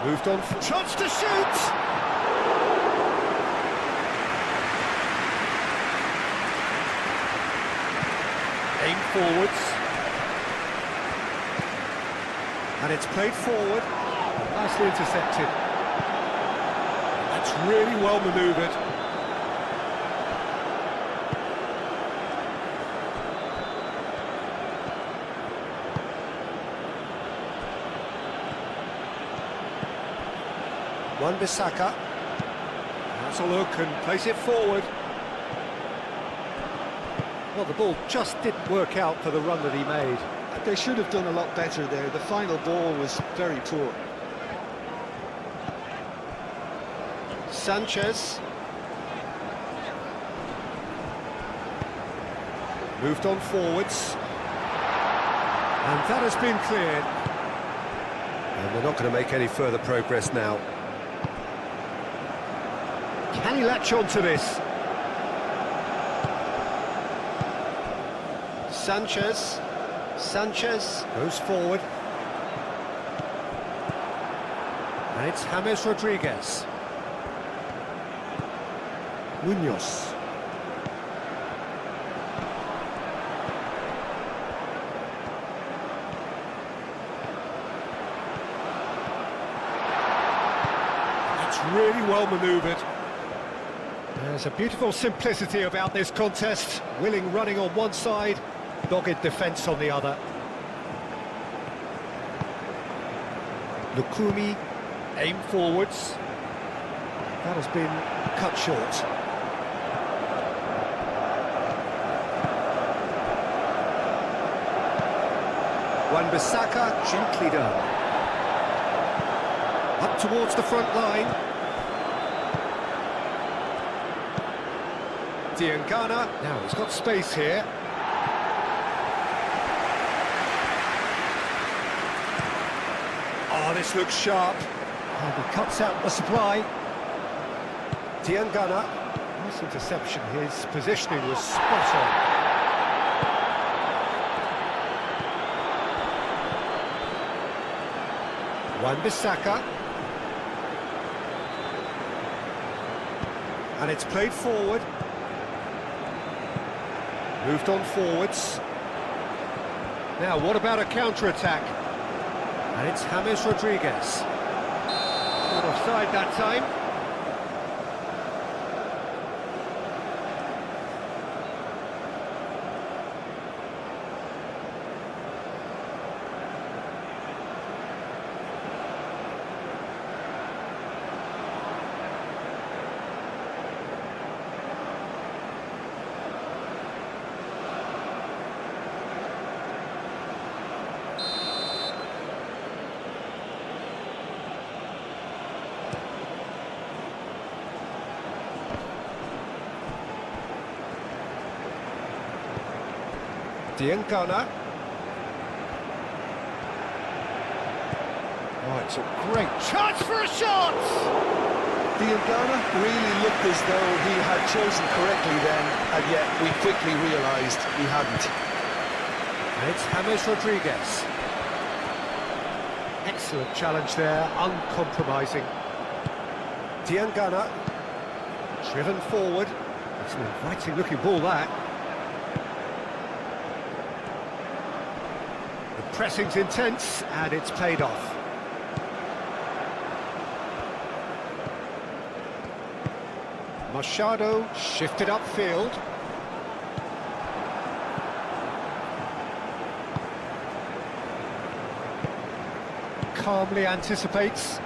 Moved on, chance to shoot! Aim forwards. And it's played forward. Nicely intercepted. That's really well manoeuvred. Wan-Bissaka. That's a look and place it forward. Well, the ball just didn't work out for the run that he made. They should have done a lot better there. The final ball was very poor. Sanchez. Moved on forwards. And that has been cleared. And they're not going to make any further progress now. Can he latch on to this? Sanchez goes forward. And it's James Rodriguez. Munoz. That's really well manoeuvred. There's a beautiful simplicity about this contest. Willing running on one side, dogged defence on the other. Lukumi, aim forwards. That has been cut short. Wan-Bissaka, gently done. Up towards the front line. Diangana, now he's got space here. Oh, this looks sharp. And he cuts out the supply. Diangana, nice interception, his positioning was spot on. Wan-Bissaka. And it's played forward. Moved on forwards. Now, what about a counter-attack? And it's James Rodriguez. Not offside that time. Diangana. Oh, it's a great chance for a shot! Diangana really looked as though he had chosen correctly then, and yet we quickly realised he hadn't. It's James Rodriguez. Excellent challenge there, uncompromising. Diangana, driven forward. It's an inviting looking ball, that. The pressing's intense, and it's paid off. Machado shifted upfield. Calmly anticipates.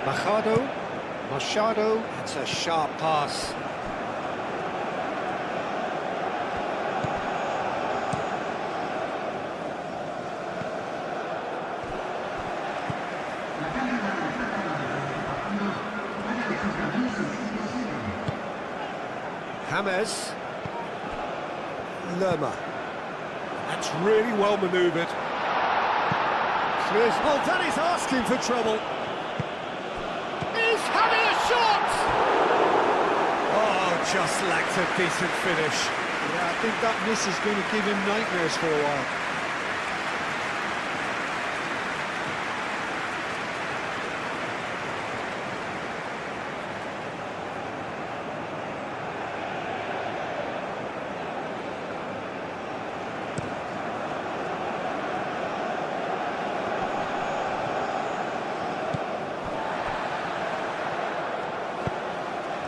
Machado, it's a sharp pass. James. Lerma. That's really well manoeuvred. Clears. Oh, that is asking for trouble. He's having a shot! Oh, just lacked a decent finish. Yeah, I think that miss is going to give him nightmares for a while.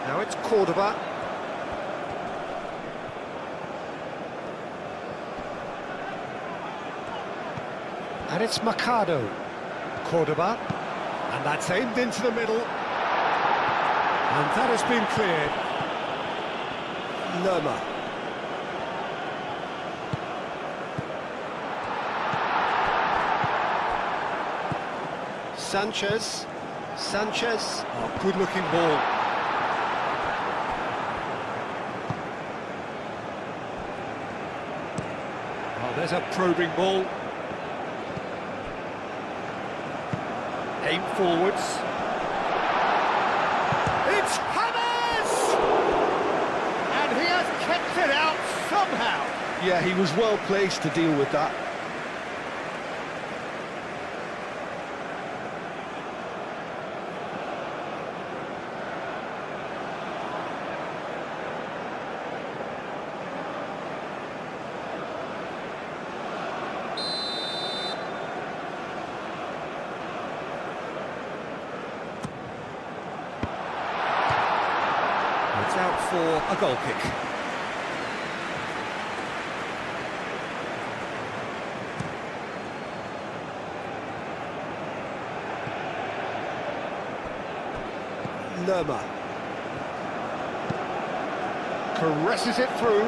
Now it's Cordoba. And it's Mercado. Cordoba. And that's aimed into the middle. And that has been cleared. Lerma. Sanchez. Oh, good-looking ball. Oh, there's a probing ball. Aim forwards. It's James! And he has kept it out somehow. Yeah, he was well placed to deal with that. It's out for a goal kick. Lerma. Caresses it through.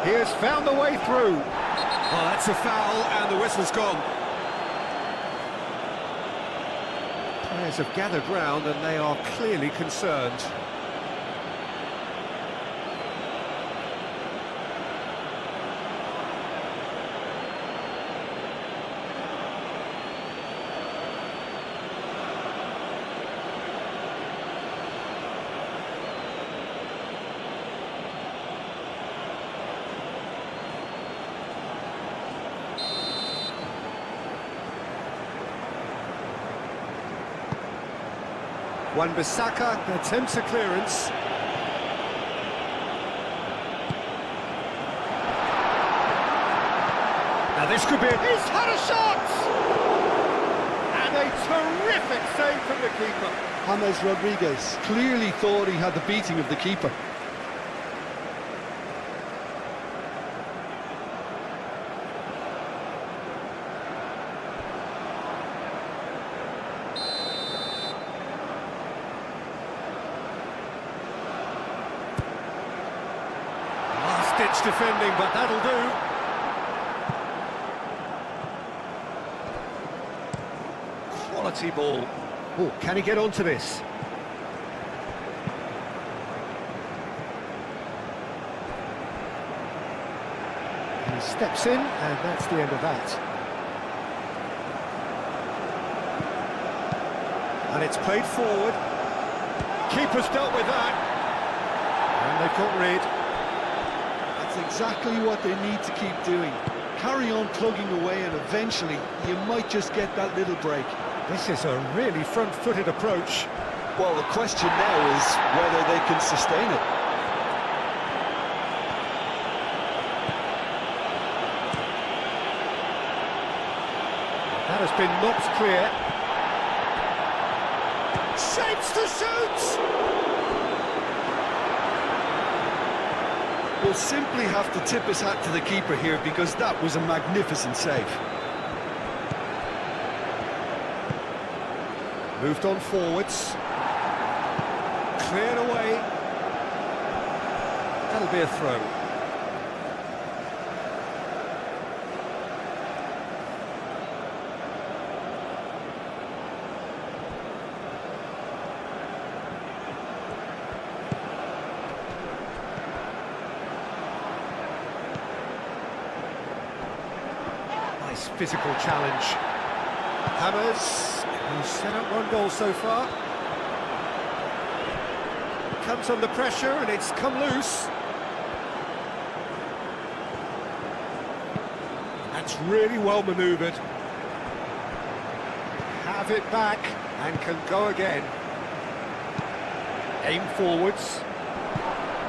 He has found the way through. Oh, that's a foul, and the whistle's gone. Players have gathered round, and they are clearly concerned. Wan-Bissaka attempts a clearance. Now this could be He's had a shot! And a terrific save from the keeper. James Rodriguez clearly thought he had the beating of the keeper. Ditch defending, but that'll do. Quality ball. Oh, can he get onto this? He steps in, and that's the end of that. And it's played forward. Keeper's dealt with that. And they've got rid. That's exactly what they need to keep doing. Carry on plugging away, and eventually you might just get that little break. This is a really front-footed approach. Well, the question now is whether they can sustain it. That has been knocked clear. Shapes to shoot! We'll simply have to tip his hat to the keeper here, because that was a magnificent save. Moved on forwards. Cleared away. That'll be a throw. Nice physical challenge. Hammers, who's set up one goal so far. Comes under pressure and it's come loose. That's really well manoeuvred. Have it back and can go again. Aim forwards.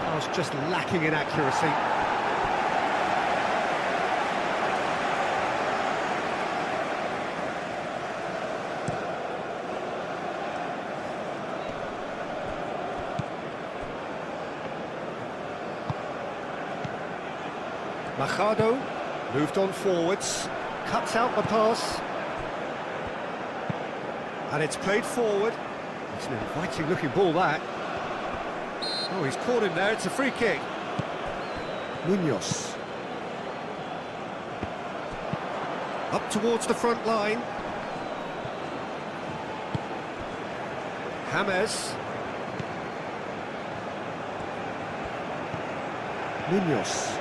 I was just lacking in accuracy. Machado, moved on forwards, cuts out the pass. And it's played forward. It's an inviting looking ball, that. Oh, he's caught him there, it's a free kick. Munoz. Up towards the front line. James. Munoz.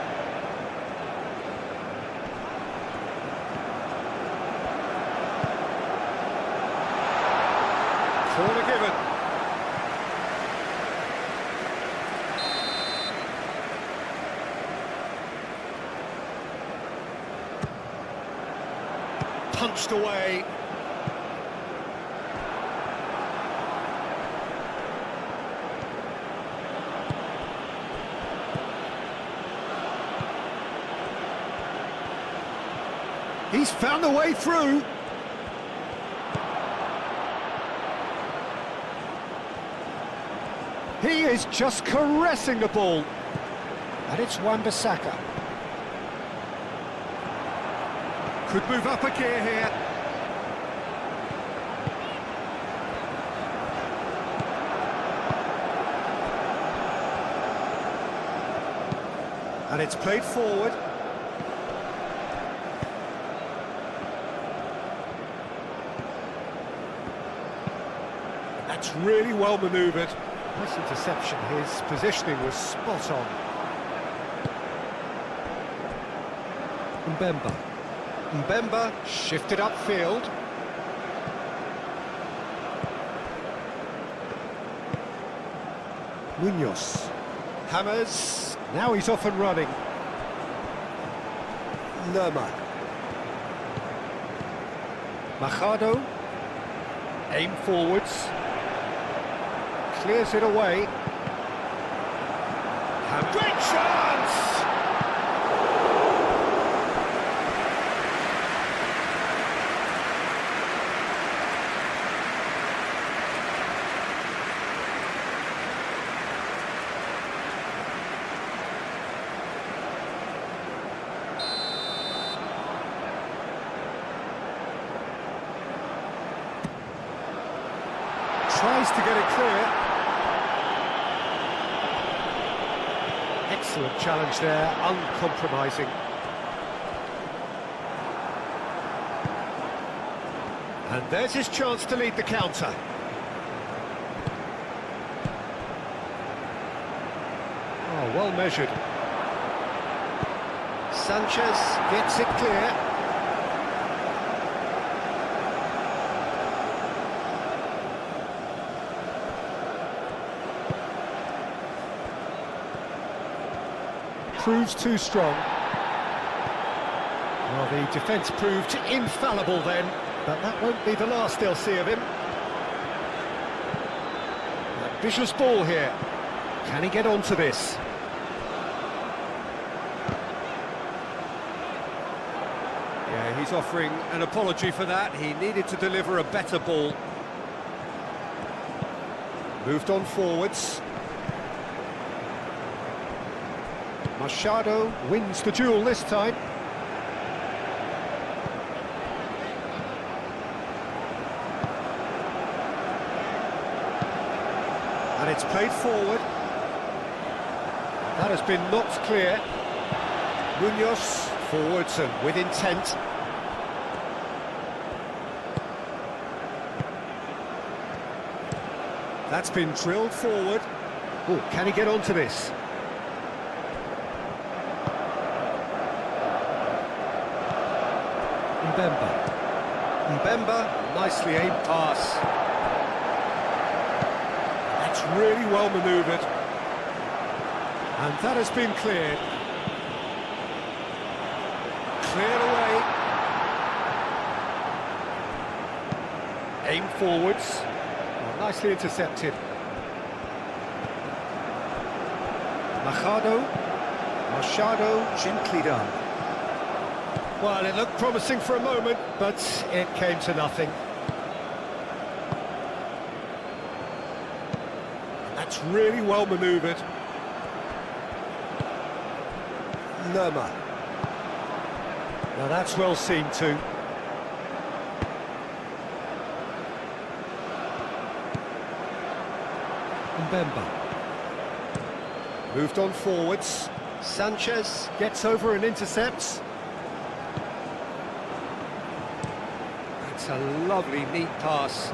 Corner given. Punched away. He's found a way through. He is just caressing the ball. And it's Wan-Bissaka. Could move up a gear here. And it's played forward. That's really well manoeuvred. Nice interception, his positioning was spot on. Mbemba. Mbemba shifted upfield. Munoz. Hammers. Now he's off and running. Lerma. Machado. Aim forwards. Clears it away. Great chance! Tries to get it clear. Excellent challenge there, uncompromising. And there's his chance to lead the counter. Oh, well measured. Sanchez gets it clear. proves too strong. Well, the defence proved infallible then, but that won't be the last they'll see of him. Ambitious ball here. Can he get onto this? Yeah, he's offering an apology for that. He needed to deliver a better ball. Moved on forwards. Machado wins the duel this time. And it's played forward. That has been knocked clear. Munoz forwards and with intent. That's been drilled forward. Oh, can he get onto this? Mbemba, nicely aimed pass. That's really well manoeuvred. And that has been cleared. Cleared away. Aimed forwards. Well, nicely intercepted. Machado, gently done. Well, it looked promising for a moment, but it came to nothing. That's really well manoeuvred. Lerma. Now that's well seen too. Mbemba. Moved on forwards. Sanchez gets over and intercepts. That's a lovely, neat pass.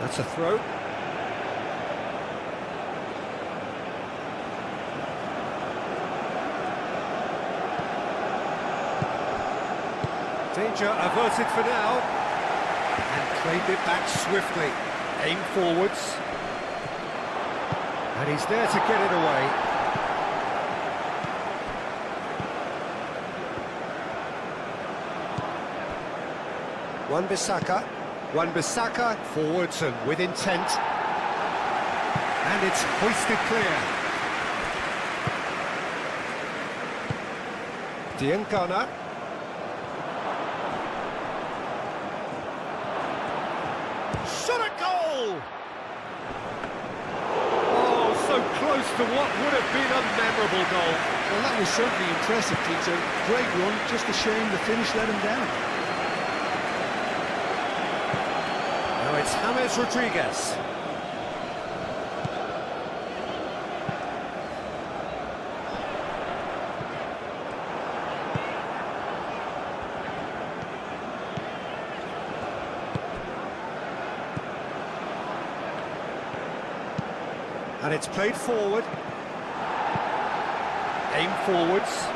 That's a throw. Danger averted for now. And claimed it back swiftly. Aim forwards. And he's there to get it away. Wan-Bissaka forwards and with intent. And it's hoisted clear. Diangana. Shot a goal! Oh, so close to what would have been a memorable goal. Well, that was certainly impressive, Peter. Great run, just a shame the finish let him down. Now it's James Rodriguez. And it's played forward. Aim forwards.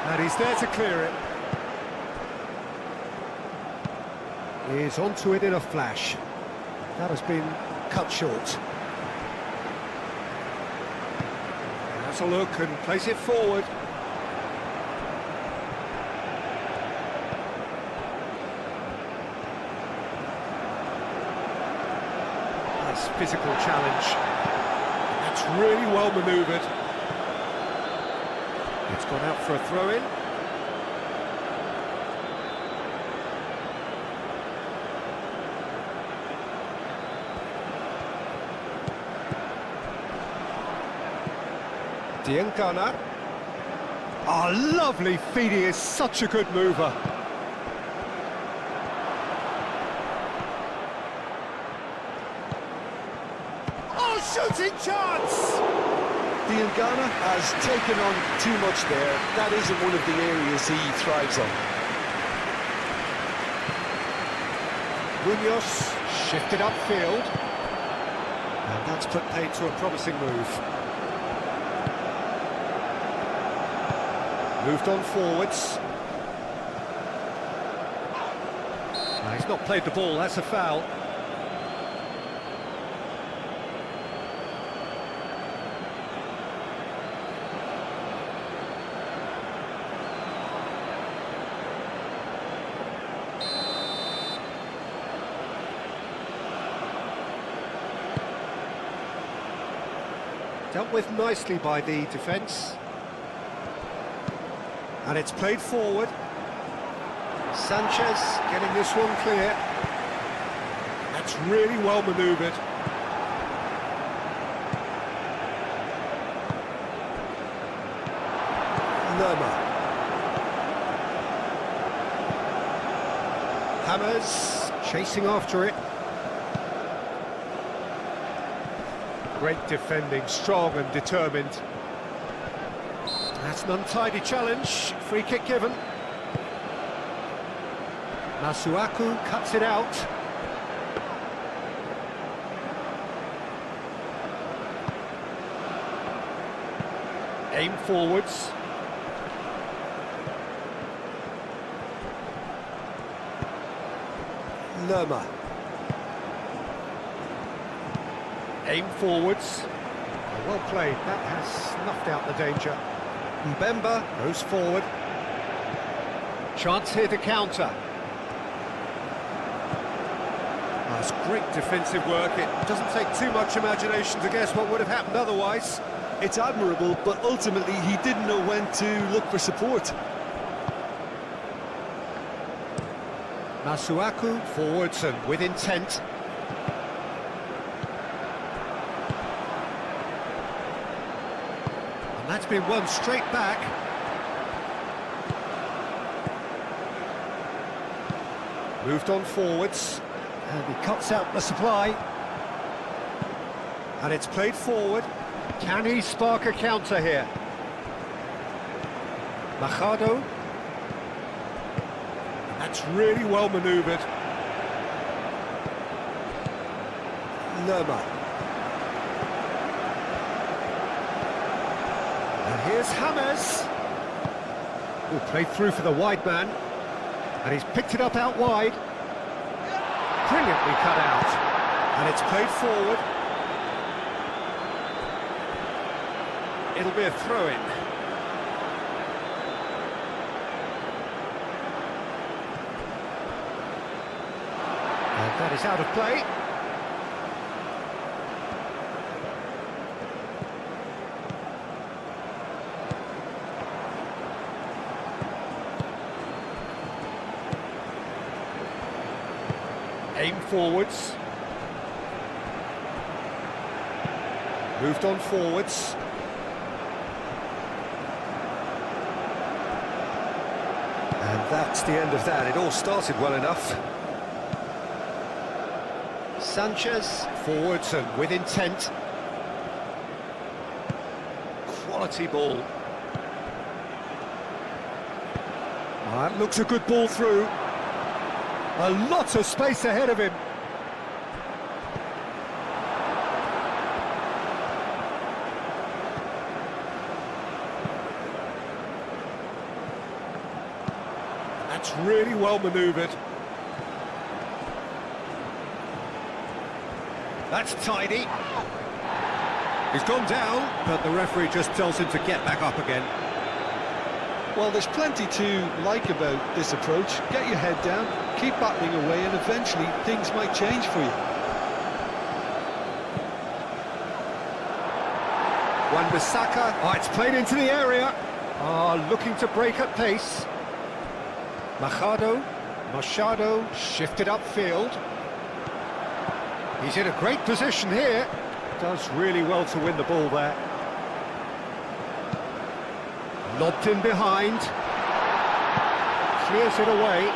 And he's there to clear it. He's onto it in a flash. That has been cut short. Has a look and plays it forward. Nice physical challenge. That's really well manoeuvred. It's gone out for a throw-in. Diangana. Oh, lovely feed, he is such a good mover. Oh, shooting chance! Diangana has taken on too much there. That isn't one of the areas he thrives on. Munoz shifted upfield. And that's put paid to a promising move. Moved on forwards. No, he's not played the ball, that's a foul. Dealt with nicely by the defence. And it's played forward. Sanchez getting this one clear. That's really well manoeuvred. Lerma. Hammers chasing after it. Great defending, strong and determined. That's an untidy challenge. Free kick given. Masuaku cuts it out. Aim forwards. Lerma. Aim forwards. Well played, that has snuffed out the danger. Mbemba goes forward. Chance here to counter. That's great defensive work. It doesn't take too much imagination to guess what would have happened otherwise. It's admirable, but ultimately he didn't know when to look for support. Masuaku forwards and with intent. And that's been won straight back. Moved on forwards. And he cuts out the supply. And it's played forward. Can he spark a counter here? Machado. That's really well manoeuvred. Lerma. And here's Hammers. Who played through for the wide man. And he's picked it up out wide. Brilliantly cut out. And it's played forward. It'll be a throw-in. And that is out of play. Aim forwards. Moved on forwards. And that's the end of that. It all started well enough. Sanchez forwards and with intent. Quality ball. That looks a good ball through. A lot of space ahead of him. That's really well manoeuvred. That's tidy. He's gone down, but the referee just tells him to get back up again. Well, there's plenty to like about this approach. Get your head down, keep battling away, and eventually things might change for you. Wan-Bissaka, it's played into the area. Looking to break at pace. Machado shifted upfield. He's in a great position here. Does really well to win the ball there. Lobbed in behind. Clears it away.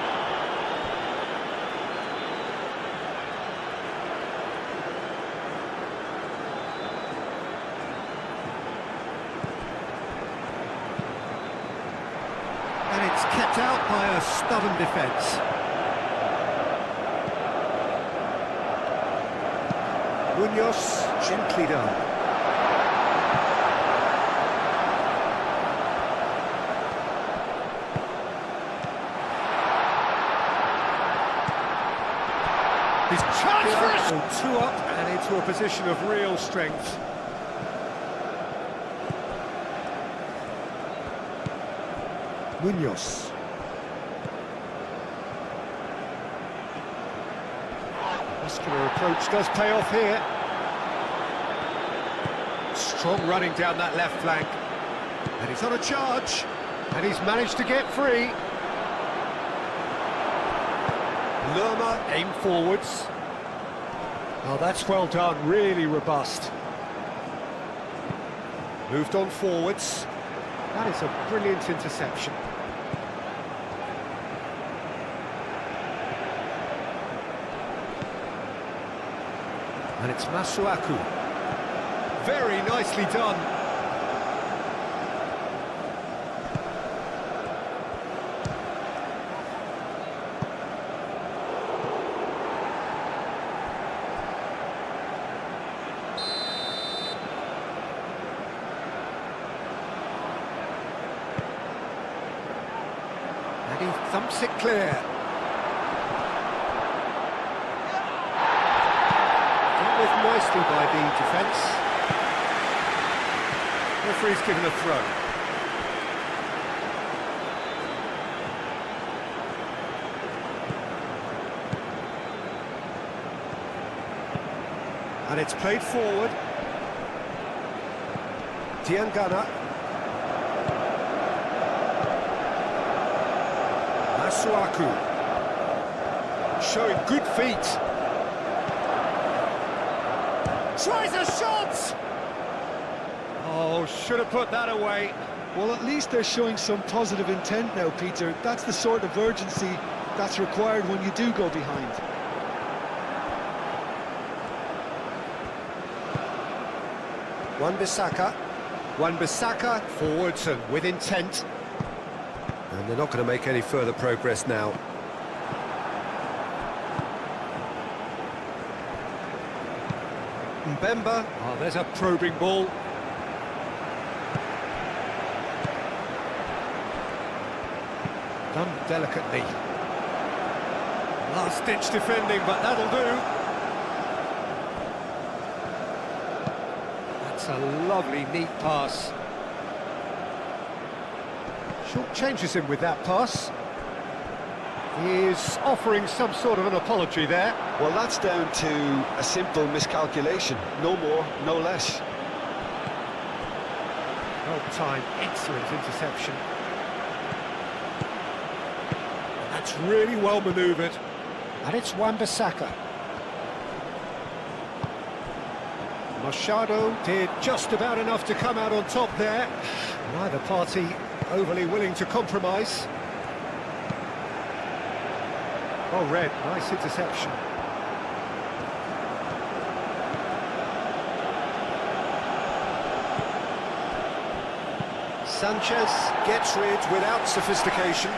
And it's kept out by a stubborn defence. Munoz, gently done. His chance for it! 2 up and into a position of real strength. Munoz. Muscular approach does pay off here. Strong running down that left flank. And he's on a charge. And he's managed to get free. Lerma aim forwards. Oh, that's well done, really robust. Moved on forwards. That is a brilliant interception. And it's Masuaku. Very nicely done. And he thumps it clear. Dealt with nicely by the defence. Referee's given a throw. And it's played forward. Diangana. Masuaku. Showing good feet. Tries a shot! Oh, should have put that away. Well, at least they're showing some positive intent now, Peter. That's the sort of urgency that's required when you do go behind. Wan-Bissaka forwards and with intent. And they're not going to make any further progress now. Mbemba. Oh, there's a probing ball. Done delicately. Last-ditch defending, but that'll do. That's a lovely, neat pass. Short changes him with that pass. He's offering some sort of an apology there. Well, that's down to a simple miscalculation. No more, no less. Well timed, excellent interception. That's really well manoeuvred. And it's Wan-Bissaka. Machado did just about enough to come out on top there. Neither party overly willing to compromise. Oh, Red, nice interception. Sanchez gets rid without sophistication.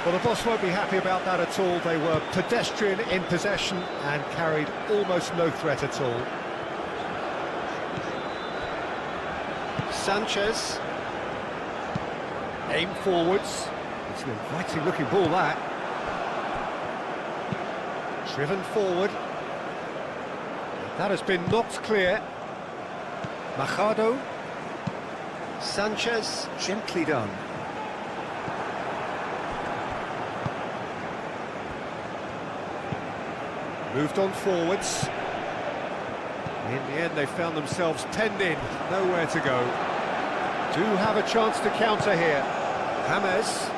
Well, the boss won't be happy about that at all. They were pedestrian in possession and carried almost no threat at all. Sanchez. Aim forwards. It's an inviting looking ball, that. Driven forward. That has been knocked clear. Machado. Sanchez, gently done. Moved on forwards. In the end, they found themselves penned in, nowhere to go. Do have a chance to counter here. James.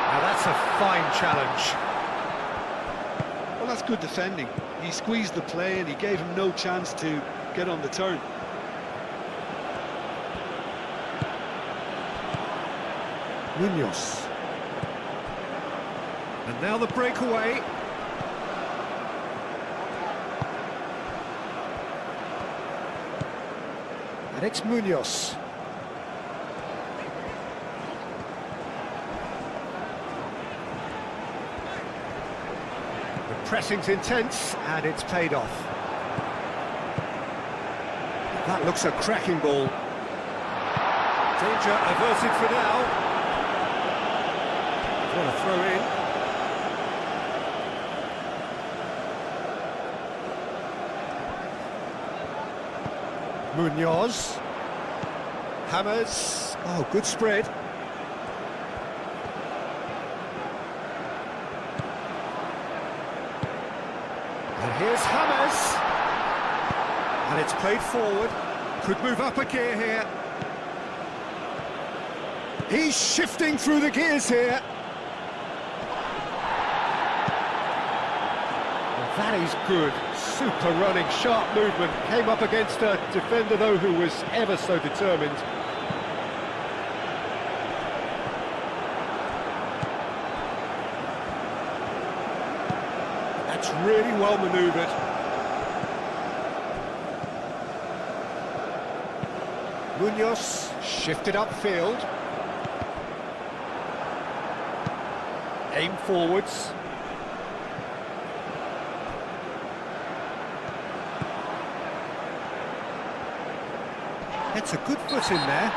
Now that's a fine challenge. Well, that's good defending. He squeezed the play and he gave him no chance to get on the turn. Munoz. And now the breakaway. And it's Munoz. The pressing's intense, and it's paid off. That looks a cracking ball. Danger averted for now. What a throw in. Munoz. James. Oh, good spread. And here's James. And it's played forward. Could move up a gear here. He's shifting through the gears here. Well, that is good. Super running, sharp movement. Came up against a defender, though, who was ever so determined. That's really well manoeuvred. Munoz shifted upfield. Aim forwards. It's a good foot in there.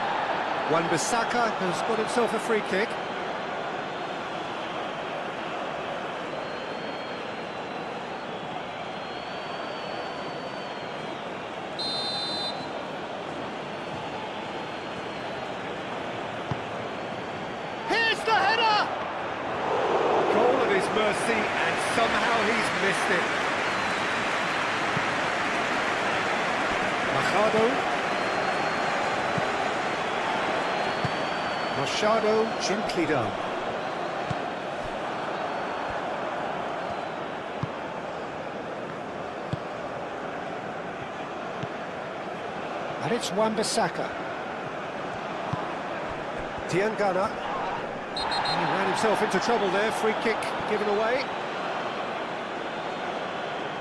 Wan-Bissaka has got himself a free kick. Here's the header! Goal at his mercy, and somehow he's missed it. Machado. Machado, gently done. And it's Wan-Bissaka. Tiangana. He ran himself into trouble there, free kick given away.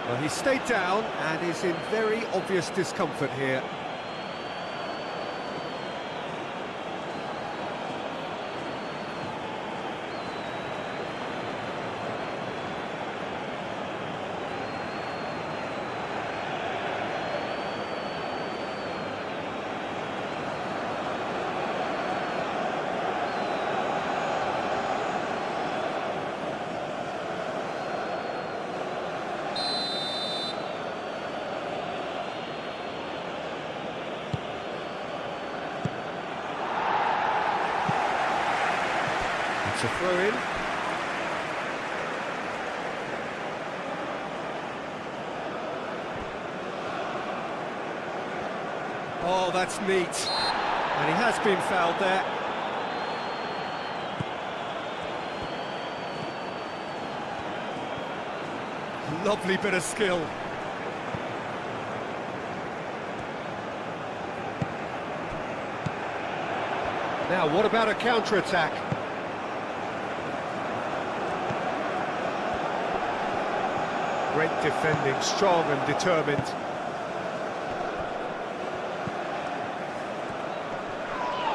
Well, he stayed down and is in very obvious discomfort here. It's a throw-in. Oh, that's neat. And he has been fouled there. Lovely bit of skill. Now, what about a counter-attack? Great defending, strong and determined.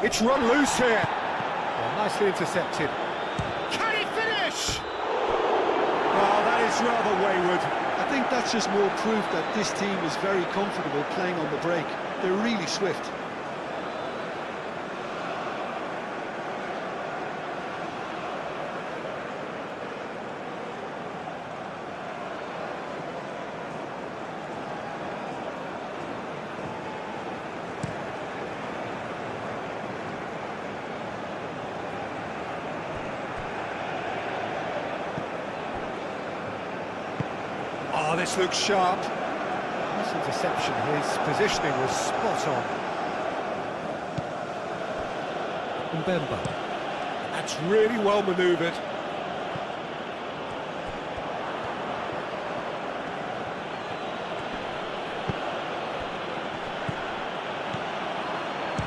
It's run loose here. Well, nicely intercepted. Can he finish? Oh, that is rather wayward. I think that's just more proof that this team is very comfortable playing on the break. They're really swift. Oh, this looks sharp. Nice interception. His positioning was spot on. Mbemba. That's really well manoeuvred.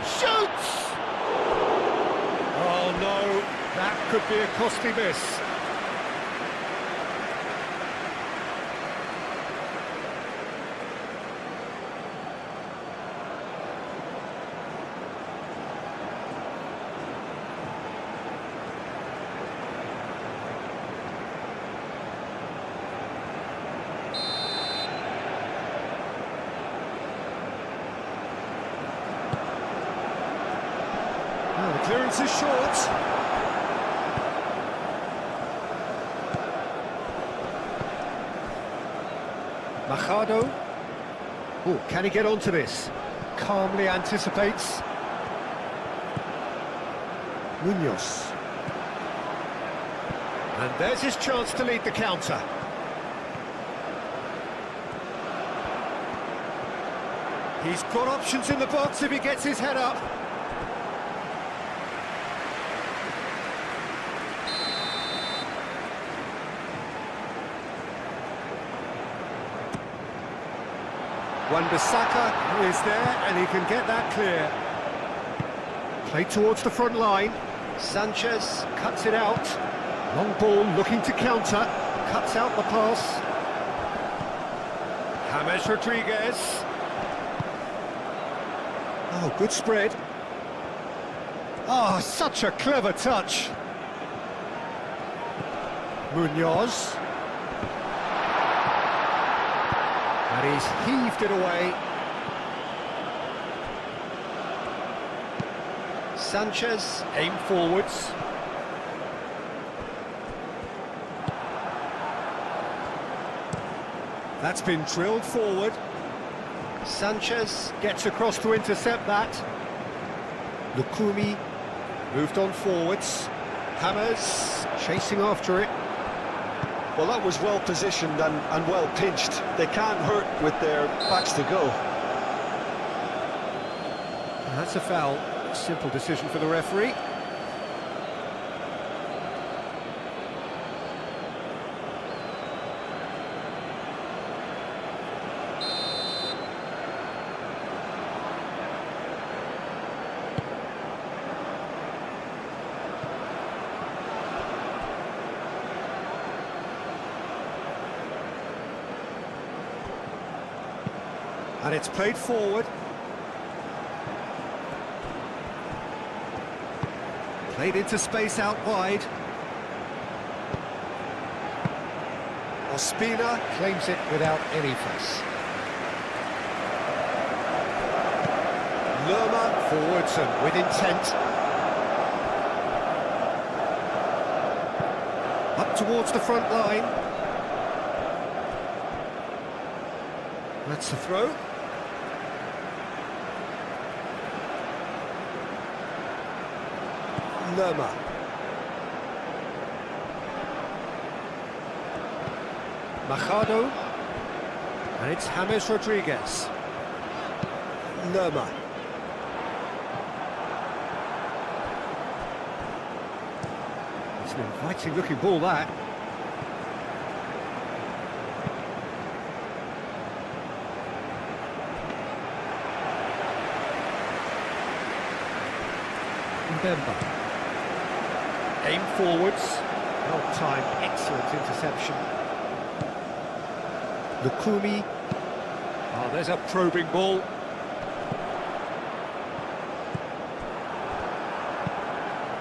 Shoots! Oh no, that could be a costly miss. Oh, the clearance is short. Machado. Oh, can he get onto this? Calmly anticipates. Munoz. And there's his chance to lead the counter. He's got options in the box if he gets his head up. Wan-Bissaka is there and he can get that clear. Played towards the front line. Sanchez cuts it out. Long ball looking to counter. Cuts out the pass. James Rodriguez. Oh, good spread. Oh, such a clever touch. Munoz. And he's heaved it away. Sanchez, aim forwards. That's been drilled forward. Sanchez gets across to intercept that. Lukumi moved on forwards. Hammers chasing after it. Well, that was well positioned and well pinched. They can't hurt with their backs to go. And that's a foul. Simple decision for the referee. And it's played forward. Played into space out wide. Ospina claims it without any fuss. Lerma forwards and with intent. Up towards the front line. That's the throw. Lerma. Machado. And it's James Rodriguez. Lerma. It's an inviting looking ball, that. Mbemba. Aim forwards. Well timed, excellent interception. Lukumi. Oh, there's a probing ball.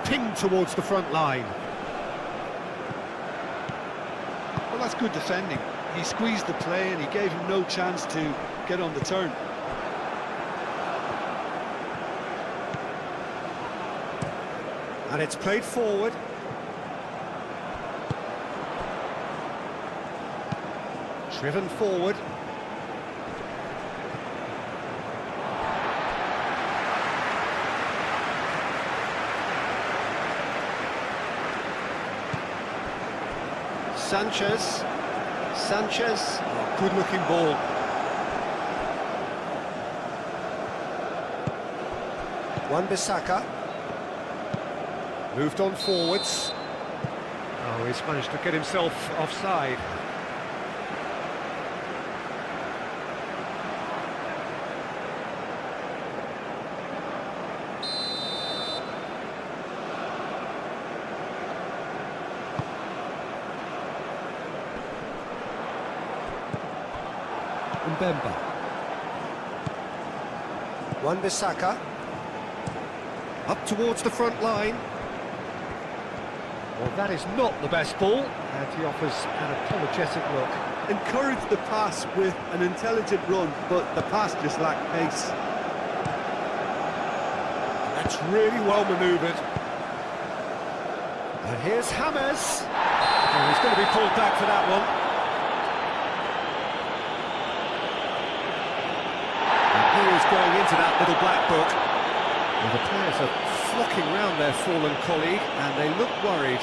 Pinged towards the front line. Well, that's good defending. He squeezed the play and he gave him no chance to get on the turn. And it's played forward. Driven forward. Sanchez. Oh, good looking ball. Wan-Bissaka. Moved on forwards. Oh, he's managed to get himself offside. Mbemba. Wan-Bissaka. Up towards the front line. Well, that is not the best ball, and he offers an apologetic look. Encouraged the pass with an intelligent run, but the pass just lacked pace. That's really well manoeuvred. And here's James. Oh, he's going to be pulled back for that one. And he is going into that little black book. Well, the players are flocking round their fallen colleague, and they look worried.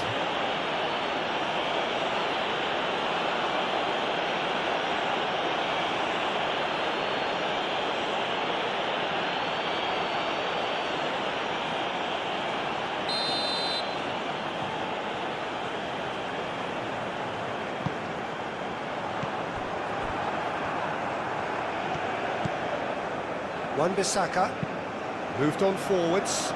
Wan-Bissaka moved on forwards.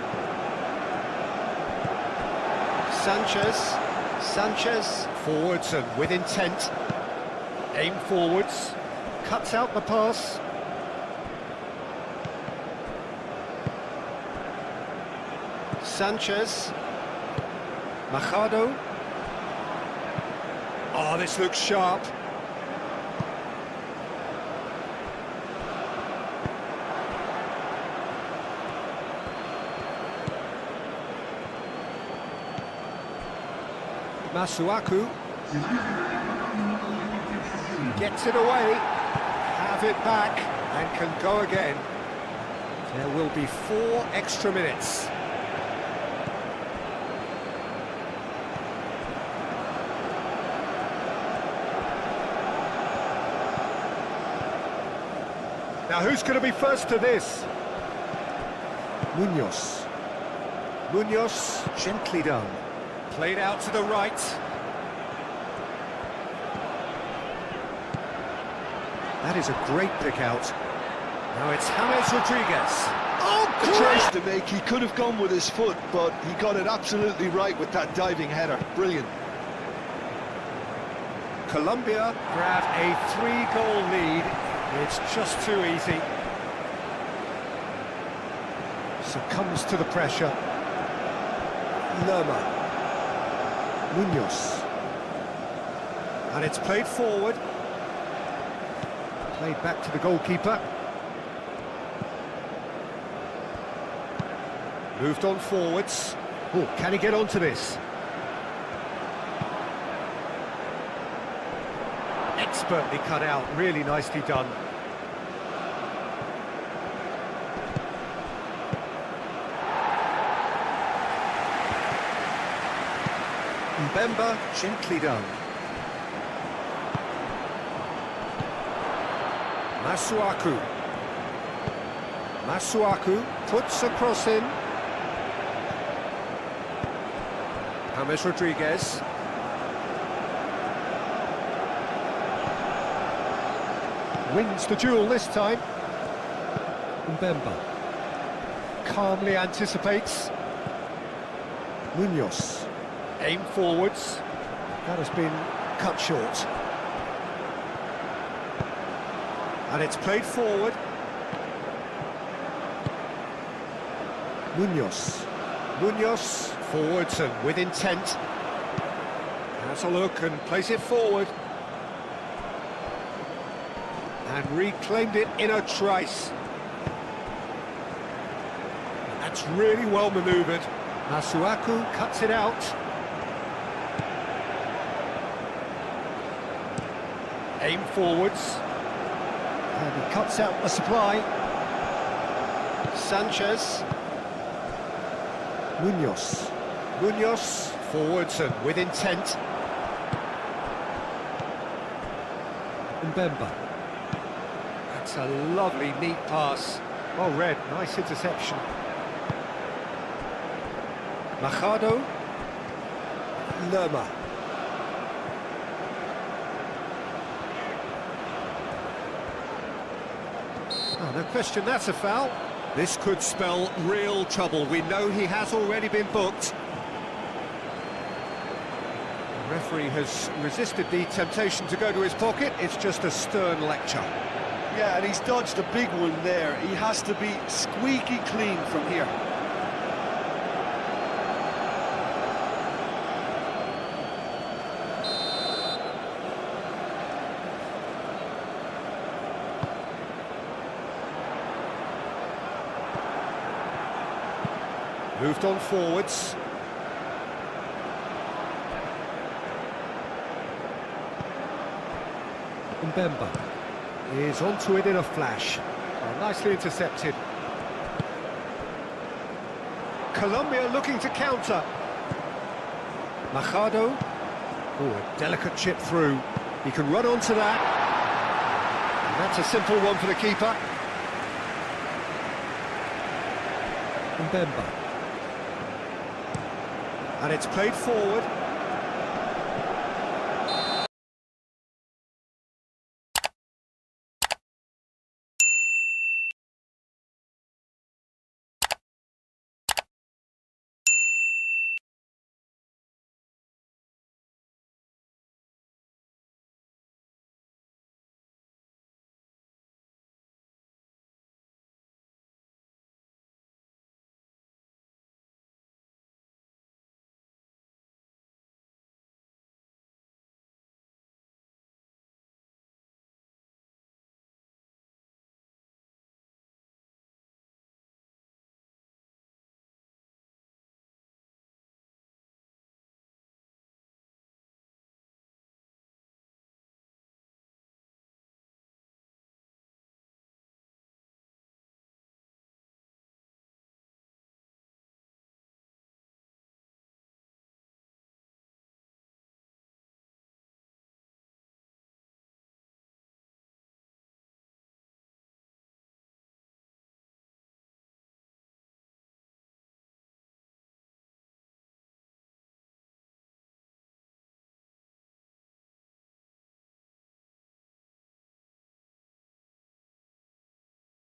Sanchez forwards and with intent. Aim forwards, cuts out the pass. Sanchez, Machado. Oh, this looks sharp. Masuaku gets it away, have it back, and can go again. There will be 4 extra minutes. Now who's going to be first to this? Munoz, gently done. Played out to the right. That is a great pick out. Now it's James Rodriguez. Oh, the choice to make. He could have gone with his foot, but he got it absolutely right with that diving header. Brilliant. Colombia grab a 3-goal lead. It's just too easy. Succumbs to the pressure. Lerma. Munoz. And it's played forward. Played back to the goalkeeper. Moved on forwards. Oh, can he get onto this? Expertly cut out, really nicely done. Mbemba, gently done. Masuaku puts a cross in. James Rodriguez. Wins the duel this time. Mbemba calmly anticipates. Munoz. Aim forwards. That has been cut short. And it's played forward. Munoz forwards and with intent. Has a look and plays it forward. And reclaimed it in a trice. That's really well manoeuvred. Masuaku cuts it out. Aim forwards. And he cuts out the supply. Sanchez. Munoz forwards and with intent. Mbemba. That's a lovely, neat pass. Well read, nice interception. Machado. Lerma. Oh, no question, that's a foul. This could spell real trouble. We know he has already been booked. The referee has resisted the temptation to go to his pocket. It's just a stern lecture. Yeah, and he's dodged a big one there. He has to be squeaky clean from here. Moved on forwards. Mbemba is onto it in a flash. Oh, nicely intercepted. Colombia looking to counter. Machado. Oh, a delicate chip through. He can run onto that. And that's a simple one for the keeper. Mbemba. And it's played forward.